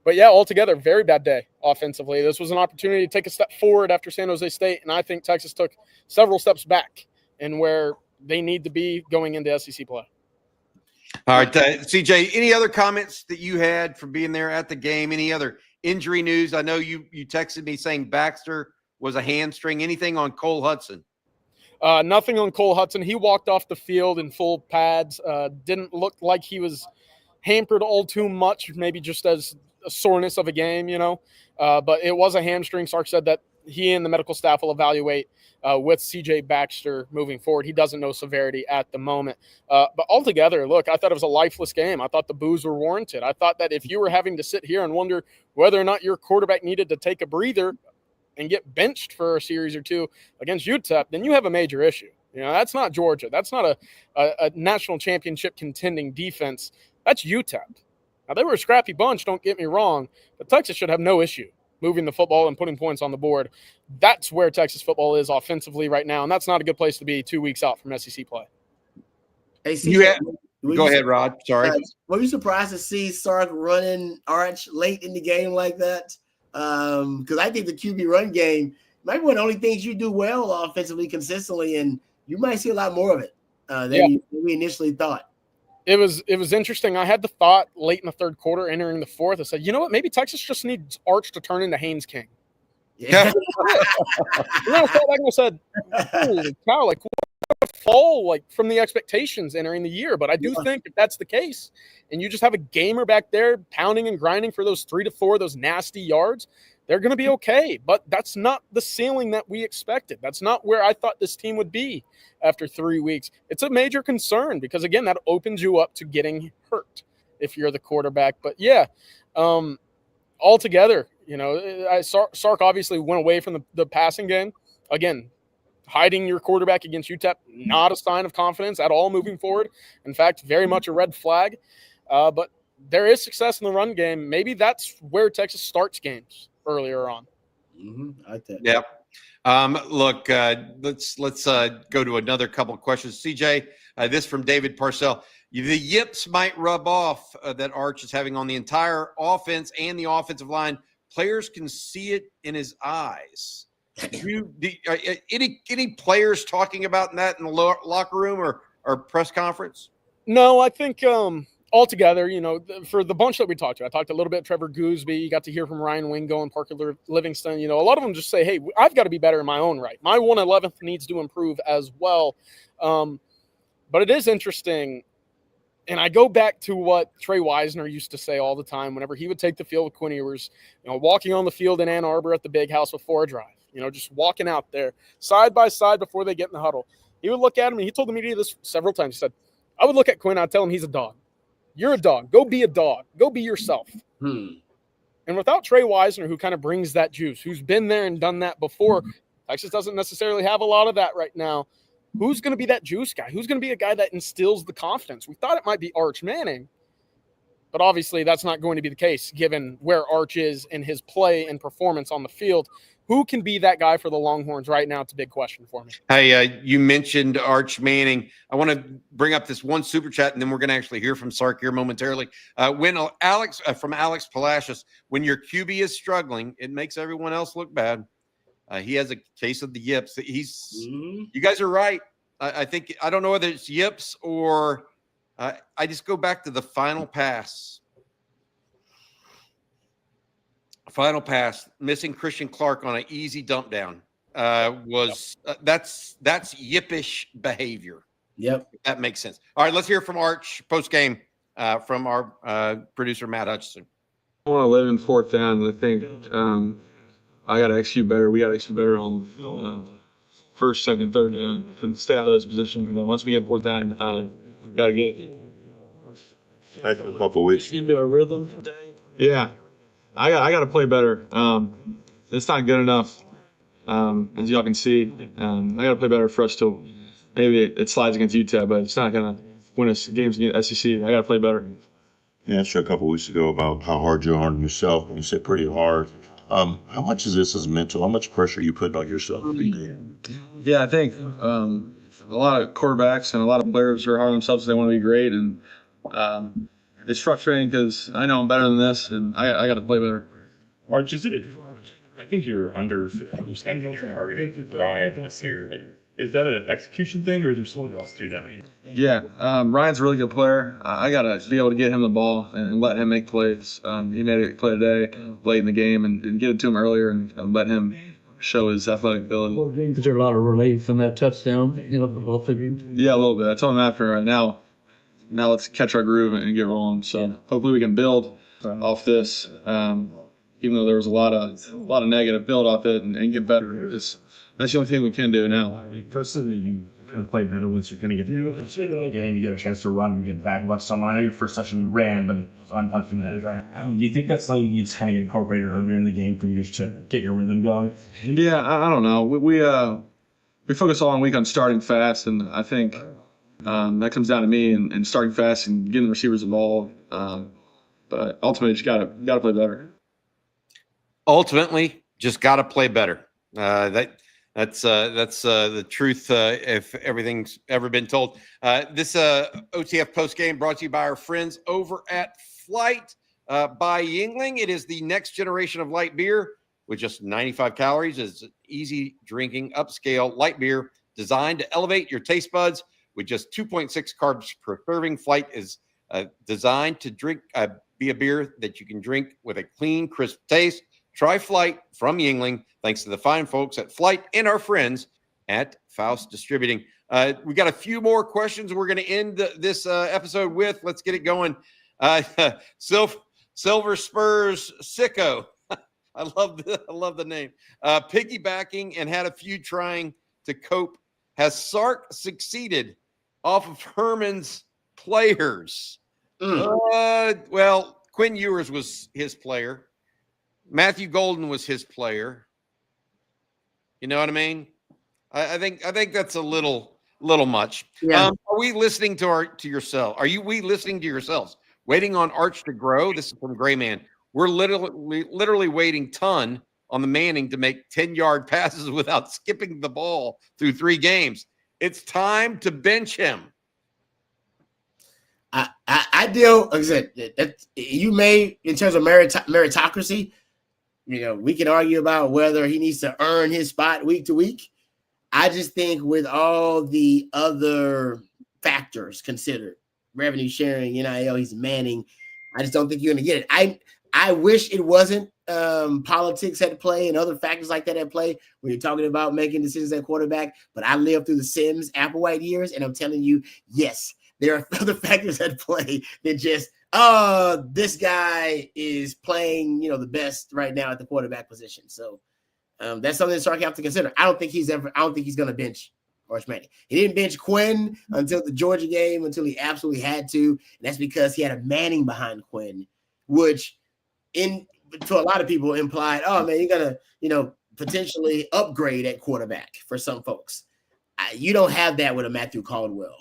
But yeah, altogether, very bad day offensively. This was an opportunity to take a step forward after San Jose State, and I think Texas took several steps back in where they need to be going into SEC play. All right, CJ, any other comments that you had from being there at the game? Any other injury news? I know you texted me saying Baxter was a hamstring. Anything on Cole Hudson? Nothing on Cole Hudson. He walked off the field in full pads. Didn't look like he was hampered all too much, maybe just as a soreness of a game, But it was a hamstring. Sark said that he and the medical staff will evaluate with CJ Baxter moving forward. He doesn't know severity at the moment. But altogether, look, I thought it was a lifeless game. I thought the boos were warranted. I thought that if you were having to sit here and wonder whether or not your quarterback needed to take a breather and get benched for a series or two against UTEP, then you have a major issue. That's not Georgia. That's not a national championship contending defense. That's UTEP. Now, they were a scrappy bunch, don't get me wrong, but Texas should have no issue moving the football and putting points on the board. That's where Texas football is offensively right now, and that's not a good place to be 2 weeks out from SEC play. Hey, go ahead, Rod. Sorry. Were you surprised to see Sark running Arch late in the game like that? Because I think the QB run game might be one of the only things you do well offensively consistently, and you might see a lot more of it than we initially thought. It was interesting. I had the thought late in the third quarter, entering the fourth. I said, you know what? Maybe Texas just needs Arch to turn into Haynes King. Yeah. I said, holy cow, what a fall from the expectations entering the year. But I do think if that's the case, and you just have a gamer back there pounding and grinding for those 3 to 4, those nasty yards, they're going to be okay. But that's not the ceiling that we expected. That's not where I thought this team would be after 3 weeks. It's a major concern because, again, that opens you up to getting hurt if you're the quarterback. But, yeah, altogether, Sark obviously went away from the passing game. Again, hiding your quarterback against UTEP, not a sign of confidence at all moving forward. In fact, very much a red flag. But there is success in the run game. Maybe that's where Texas starts games earlier on. I like that. Yeah. Look, let's go to another couple of questions. CJ, this from David Parcell. The yips might rub off that Arch is having on the entire offense and the offensive line. Players can see it in his eyes. Any players talking about that in the locker room or press conference? No, I think altogether, for the bunch that we talked to, I talked a little bit Trevor Gooseby. You got to hear from Ryan Wingo and Parker Livingston. A lot of them just say, hey, I've got to be better in my own right. My 111th needs to improve as well. But it is interesting. And I go back to what Trey Wisner used to say all the time whenever he would take the field with Quinn Ewers, walking on the field in Ann Arbor at the Big House before a drive, just walking out there side by side before they get in the huddle. He would look at him, and he told the media this several times. He said, I would look at Quinn, I'd tell him he's a dog. You're a dog. Go be a dog. Go be yourself. And without Trey Wisner, who kind of brings that juice, who's been there and done that before, Texas doesn't necessarily have a lot of that right now. Who's going to be that juice guy? Who's going to be a guy that instills the confidence? We thought it might be Arch Manning, but obviously that's not going to be the case given where Arch is in his play and performance on the field. Who can be that guy for the Longhorns right now? It's a big question for me. Hey, you mentioned Arch Manning. I want to bring up this one super chat, and then we're going to actually hear from Sark here momentarily. When Alex from Alex Palacios, when your QB is struggling, it makes everyone else look bad. He has a case of the yips. You guys are right. I think I don't know whether it's yips or I just go back to the final pass. Final pass, missing Christian Clark on an easy dump down was that's yippish behavior. Yep, that makes sense. All right, let's hear from Arch post game from our producer Matt Hutchison. 11 fourth down. I think I got to execute better. We got to execute better on first, second, third down to stay out of those positions. Once we get fourth down, we got to get. A couple weeks. Into a rhythm. Yeah. I got to play better. It's not good enough, as y'all can see. I got to play better for us to maybe it slides against UTEP, but it's not going to win us games against SEC. I got to play better. Yeah, I asked you a couple weeks ago about how hard you're on yourself, and you said pretty hard. How much of this is mental? How much pressure you put on yourself? Yeah, I think a lot of quarterbacks and a lot of players are hard on themselves. They want to be great, and it's frustrating because I know I'm better than this, and I got to play better. Arch, is it? I think you're understanding your target. Is that an execution thing, or is there something else to that? Yeah, Ryan's a really good player. I got to be able to get him the ball and let him make plays. He made a play today, late in the game, and get it to him earlier and let him show his athletic ability. Is there a lot of relief in that touchdown? For both of you? Yeah, a little bit. I told him after now let's catch our groove and get rolling. So hopefully we can build off this. Even though there was a lot of negative, build off it and get better. That's the only thing we can do now. Personally, you kind of play better once you're going to get through the game. You get a chance to run and get back. Much some. I know your first session you ran, but it's unfortunate. Do you think that's something you just kind of incorporated earlier in the game for you to get your rhythm going? Yeah, I don't know. We focus all week on starting fast, and I think that comes down to me and starting fast and getting the receivers involved. But ultimately, just gotta play better. Ultimately, just got to play better. That's the truth. If everything's ever been told, this OTF post game brought to you by our friends over at Flight by Yingling. It is the next generation of light beer with just 95 calories. It's easy drinking, upscale light beer designed to elevate your taste buds with just 2.6 carbs per serving. Flight is designed to be a beer that you can drink with a clean, crisp taste. Try Flight from Yingling, thanks to the fine folks at Flight and our friends at Faust Distributing. We got a few more questions we're going to end this episode with. Let's get it going. Silver Spurs Sicko. I love the name. Piggybacking and had a few trying to cope. Has Sark succeeded off of Herman's players? Well, Quinn Ewers was his player. Matthew Golden was his player. You know what I mean? I think that's a little much. Yeah. Are we listening to yourself? We listening to yourselves? Waiting on Arch to grow. This is from Gray Man. We're literally waiting ton on the Manning to make 10-yard passes without skipping the ball through 3 games. It's time to bench him. I deal, like I said, that you may, in terms of meritocracy, we can argue about whether he needs to earn his spot week to week. I just think with all the other factors considered, revenue sharing, NIL, he's Manning, I just don't think you're going to get it. I wish it wasn't politics at play and other factors like that at play when you're talking about making decisions at quarterback. But I lived through the Sims Applewhite years, and I'm telling you, yes, there are other factors at play than just, this guy is playing, the best right now at the quarterback position. So that's something that Sark have to consider. I don't think he's going to bench Arch Manning. He didn't bench Quinn until the Georgia game, until he absolutely had to. And that's because he had a Manning behind Quinn, which to a lot of people implied, oh man, you're going to, potentially upgrade at quarterback for some folks. You don't have that with a Matthew Caldwell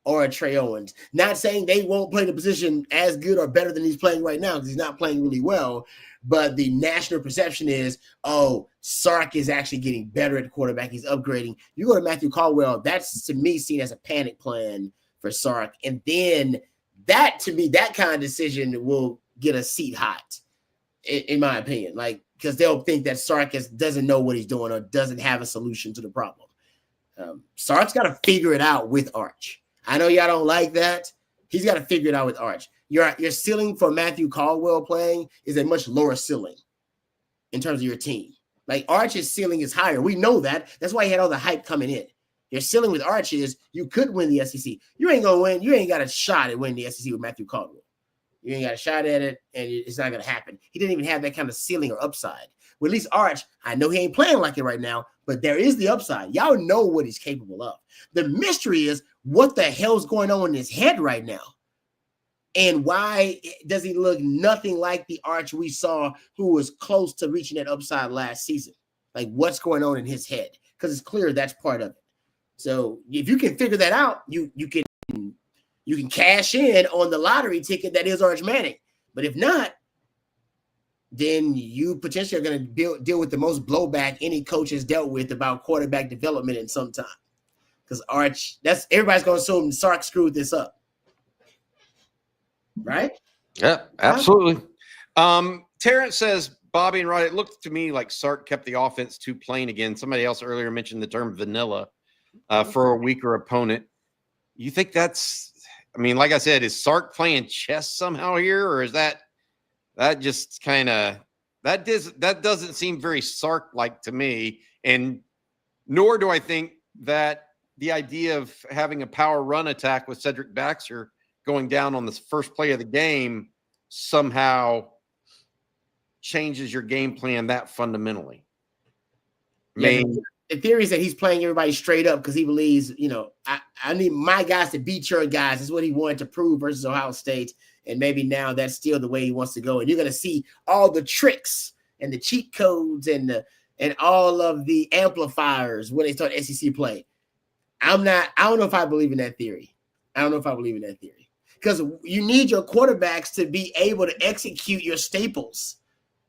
or a Trey Owens. Not saying they won't play the position as good or better than he's playing right now, because he's not playing really well. But the national perception is, Sark is actually getting better at quarterback. He's upgrading. You go to Matthew Caldwell, that's to me seen as a panic plan for Sark. And then that, to me, that kind of decision will get a seat hot, in my opinion. Like, because they'll think that Sark doesn't know what he's doing or doesn't have a solution to the problem. Sark's got to figure it out with Arch. I know y'all don't like that. He's got to figure it out with Arch. Your ceiling for Matthew Caldwell playing is a much lower ceiling in terms of your team. Like, Arch's ceiling is higher. We know that. That's why he had all the hype coming in. Your ceiling with Arch is you could win the SEC. You ain't going to win. You ain't got a shot at winning the SEC with Matthew Caldwell. You ain't got a shot at it, and it's not going to happen. He didn't even have that kind of ceiling or upside. With at least Arch, I know he ain't playing like it right now, but there is the upside. Y'all know what he's capable of. The mystery is what the hell's going on in his head right now. And why does he look nothing like the Arch we saw who was close to reaching that upside last season? Like, what's going on in his head? Because it's clear that's part of it. So if you can figure that out, you can cash in on the lottery ticket that is Arch Manning. But if not, then you potentially are going to deal with the most blowback any coach has dealt with about quarterback development in some time. Because Arch, everybody's going to assume Sark screwed this up. Right? Yeah, absolutely. Terrence says, Bobby and Rod, it looked to me like Sark kept the offense too plain again. Somebody else earlier mentioned the term vanilla for a weaker opponent. You think that's, like I said, is Sark playing chess somehow here, or is that just kind of that doesn't seem very Sark-like to me, and nor do I think that the idea of having a power run attack with Cedric Baxter going down on the first play of the game somehow changes your game plan that fundamentally. The theory is that he's playing everybody straight up because he believes, I need my guys to beat your guys. Is what he wanted to prove versus Ohio State. And maybe now that's still the way he wants to go. And you're going to see all the tricks and the cheat codes and all of the amplifiers when they start SEC play. I don't know if I believe in that theory. Because you need your quarterbacks to be able to execute your staples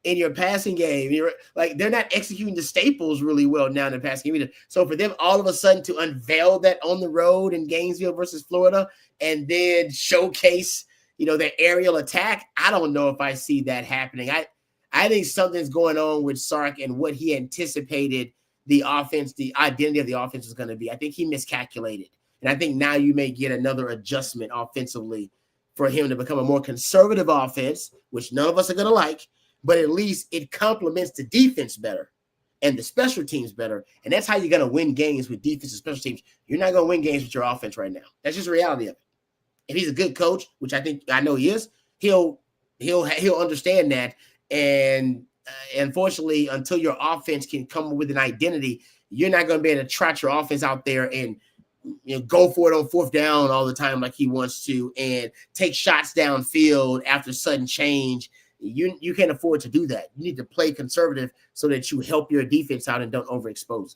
in your passing game. They're not executing the staples really well now in the passing game either. So for them all of a sudden to unveil that on the road in Gainesville versus Florida and then showcase, their aerial attack, I don't know if I see that happening. I think something's going on with Sark and what he anticipated the offense, the identity of the offense was going to be. I think he miscalculated. And I think now you may get another adjustment offensively for him to become a more conservative offense, which none of us are going to like, but at least it complements the defense better and the special teams better. And that's how you're going to win games with defense and special teams. You're not going to win games with your offense right now. That's just the reality of it. If he's a good coach, which I know he is, he'll understand that. And unfortunately, until your offense can come up with an identity, you're not going to be able to trot your offense out there and go for it on fourth down all the time like he wants to and take shots downfield after sudden change You can't afford to do that. You need to play conservative so that you help your defense out and don't overexpose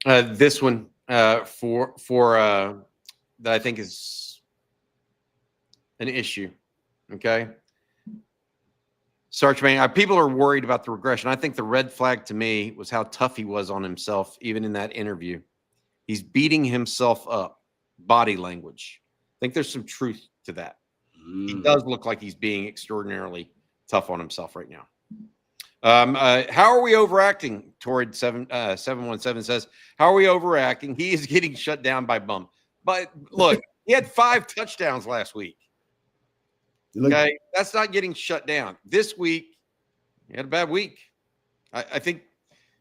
it. This one for that I think is an issue. Okay. Sarch, man, people are worried about the regression. I think the red flag to me was how tough he was on himself, even in that interview. He's beating himself up, body language. I think there's some truth to that. He does look like he's being extraordinarily tough on himself right now. How are we overacting? Torrid 717 says, how are we overacting? He is getting shut down by bum. But look, he had 5 touchdowns last week. Okay, that's not getting shut down. This week, he had a bad week. I think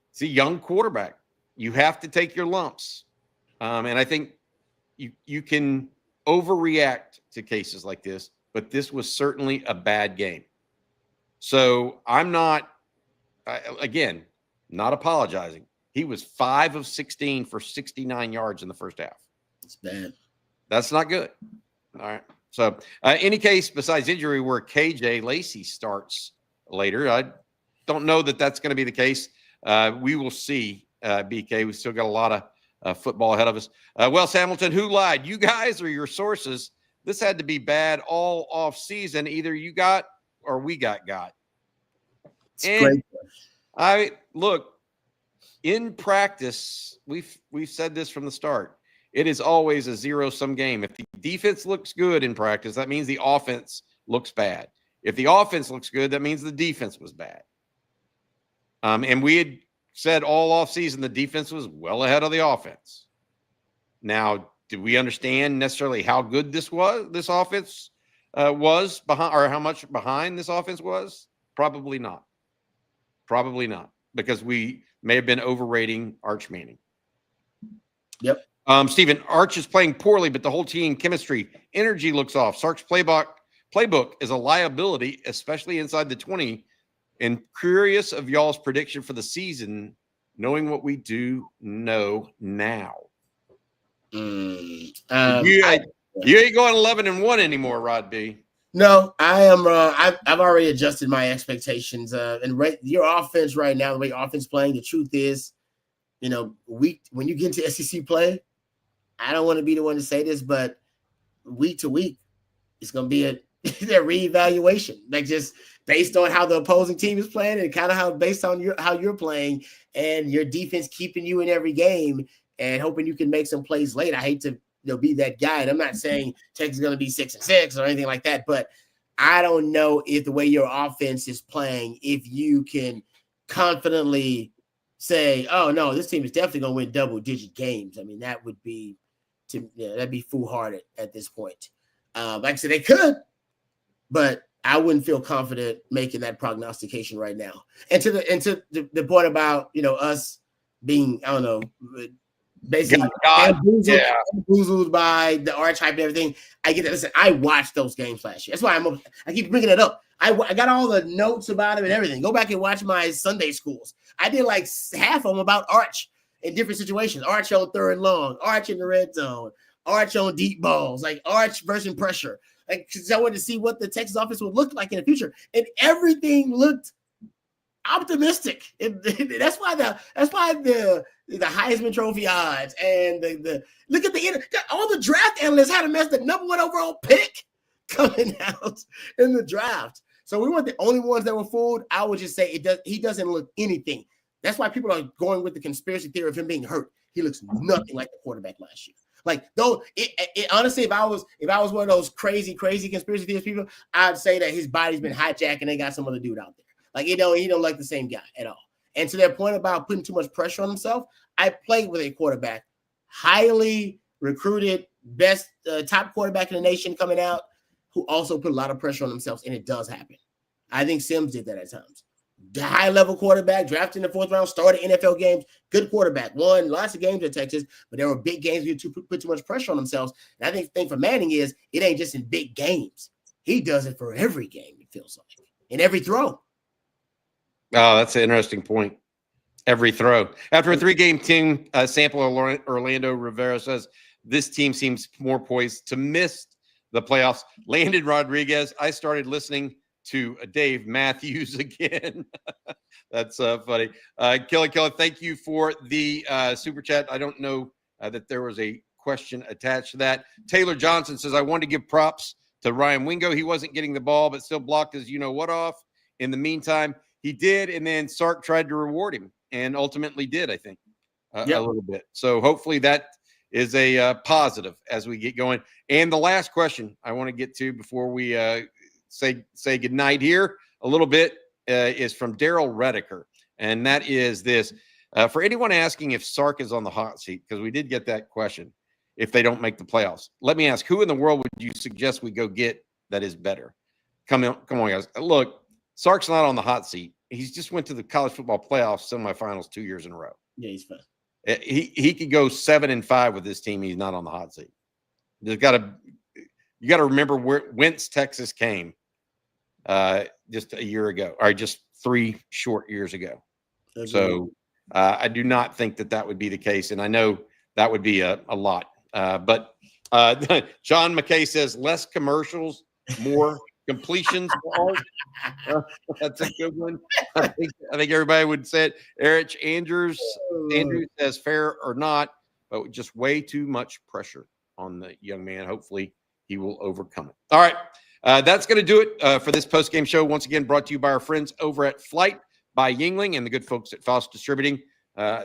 it's a young quarterback. You have to take your lumps. And I think you can overreact to cases like this, but this was certainly a bad game. So I'm not, again, not apologizing. He was 5 of 16 for 69 yards in the first half. It's bad. That's not good. All right. So any case besides injury where KJ Lacey starts later, I don't know that that's going to be the case. We will see, BK. We still got a lot of football ahead of us. Wells Hamilton, who lied? You guys or your sources? This had to be bad all off season. Either you got or we got. And look, in practice, we've said this from the start. It is always a zero-sum game. If the defense looks good in practice, that means the offense looks bad. If the offense looks good, that means the defense was bad. And we had said all offseason the defense was well ahead of the offense. Now, do we understand necessarily how good this offense was behind, or how much behind this offense was? Probably not. Probably not, because we may have been overrating Arch Manning. Yep. Stephen, Arch is playing poorly, but the whole team chemistry, energy looks off. Sark's playbook is a liability, especially inside the 20. And curious of y'all's prediction for the season, knowing what we do know now. You ain't going 11-1 anymore, Rod B. No, I am. I've already adjusted my expectations. And your offense right now, the way your offense playing, the truth is, when you get into SEC play, I don't want to be the one to say this, but week to week, it's going to be a reevaluation, like just based on how the opposing team is playing and kind of how based on how you're playing and your defense keeping you in every game and hoping you can make some plays late. I hate to be that guy, and I'm not saying Texas is going to be 6-6 or anything like that, but I don't know if the way your offense is playing, if you can confidently say, "Oh no, this team is definitely going to win double-digit games." I mean, that would be that'd be foolhardy at this point. Like I said, they could, but I wouldn't feel confident making that prognostication right now. And to the point about us being, I don't know, basically bamboozled by the Arch hype and everything. I get that. Listen, I watched those games last year. That's why I keep bringing it up. I got all the notes about him and everything. Go back and watch my Sunday schools. I did like half of them about Arch in different situations. Arch on third and long, Arch in the red zone, Arch on deep balls, like Arch versus pressure. Like, because I wanted to see what the Texas offense would look like in the future, and everything looked optimistic. That's why the Heisman Trophy odds and the look at all the draft analysts had him as the number 1 overall pick coming out in the draft. So we weren't the only ones that were fooled. I would just say he doesn't look anything. That's why people are going with the conspiracy theory of him being hurt. He looks nothing like the quarterback last year. Like, though, honestly, if I was one of those crazy conspiracy theories people, I'd say that his body's been hijacked and they got some other dude out there. Like, he don't like the same guy at all. And to their point about putting too much pressure on himself, I played with a quarterback, highly recruited, best top quarterback in the nation coming out, who also put a lot of pressure on themselves, and it does happen. I think Sims did that at times. The high-level quarterback, drafted in the 4th round, started NFL games, good quarterback, won lots of games in Texas, but there were big games where you put too much pressure on themselves. And I think the thing for Manning is it ain't just in big games. He does it for every game, it feels like, in every throw. Oh, that's an interesting point. Every throw. After a 3-game team sample, Orlando Rivera says this team seems more poised to miss the playoffs. Landon Rodriguez, I started listening to Dave Matthews again. That's funny. Kelly, thank you for the super chat. I don't know that there was a question attached to that. Taylor Johnson says, I wanted to give props to Ryan Wingo. He wasn't getting the ball, but still blocked his you-know-what off. In the meantime, he did, and then Sark tried to reward him and ultimately did, I think, a little bit. So hopefully that is a positive as we get going. And the last question I want to get to before we say goodnight here a little bit is from Daryl Rediker, and that is this. For anyone asking if Sark is on the hot seat, because we did get that question, if they don't make the playoffs, let me ask, who in the world would you suggest we go get that is better? Come on, guys. Look, Sark's not on the hot seat. He's just went to the college football playoffs semifinals 2 years in a row. Yeah, he's fine. He could go 7-5 with this team. He's not on the hot seat. You got to remember whence Texas came just a year ago, or just 3 short years ago. Okay. So I do not think that would be the case, and I know that would be a lot. But John McKay says less commercials, more completions. That's a good one. I think everybody would say it. Eric Andrew says fair or not, but just way too much pressure on the young man. Hopefully he will overcome it. All right. That's going to do it for this post-game show. Once again, brought to you by our friends over at Flight by Yingling and the good folks at Faust Distributing.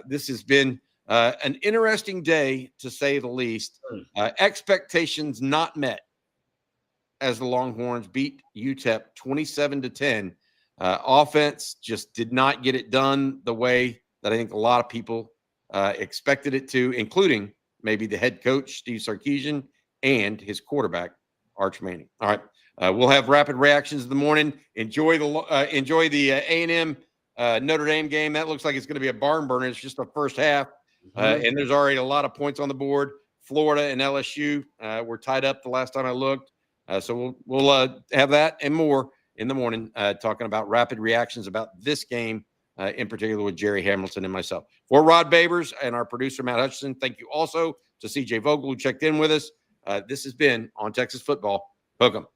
This has been an interesting day, to say the least. Expectations not met as the Longhorns beat UTEP 27-10. Offense just did not get it done the way that I think a lot of people expected it to, including maybe the head coach, Steve Sarkeesian, and his quarterback, Arch Manning. All right. We'll have rapid reactions in the morning. Enjoy the A&M Notre Dame game. That looks like it's going to be a barn burner. It's just the first half. And there's already a lot of points on the board. Florida and LSU were tied up the last time I looked. So we'll have that and more in the morning, talking about rapid reactions about this game, in particular with Jerry Hamilton and myself. For Rod Babers and our producer, Matt Hutchinson, thank you also to CJ Vogel, who checked in with us. This has been On Texas Football. Hook 'em.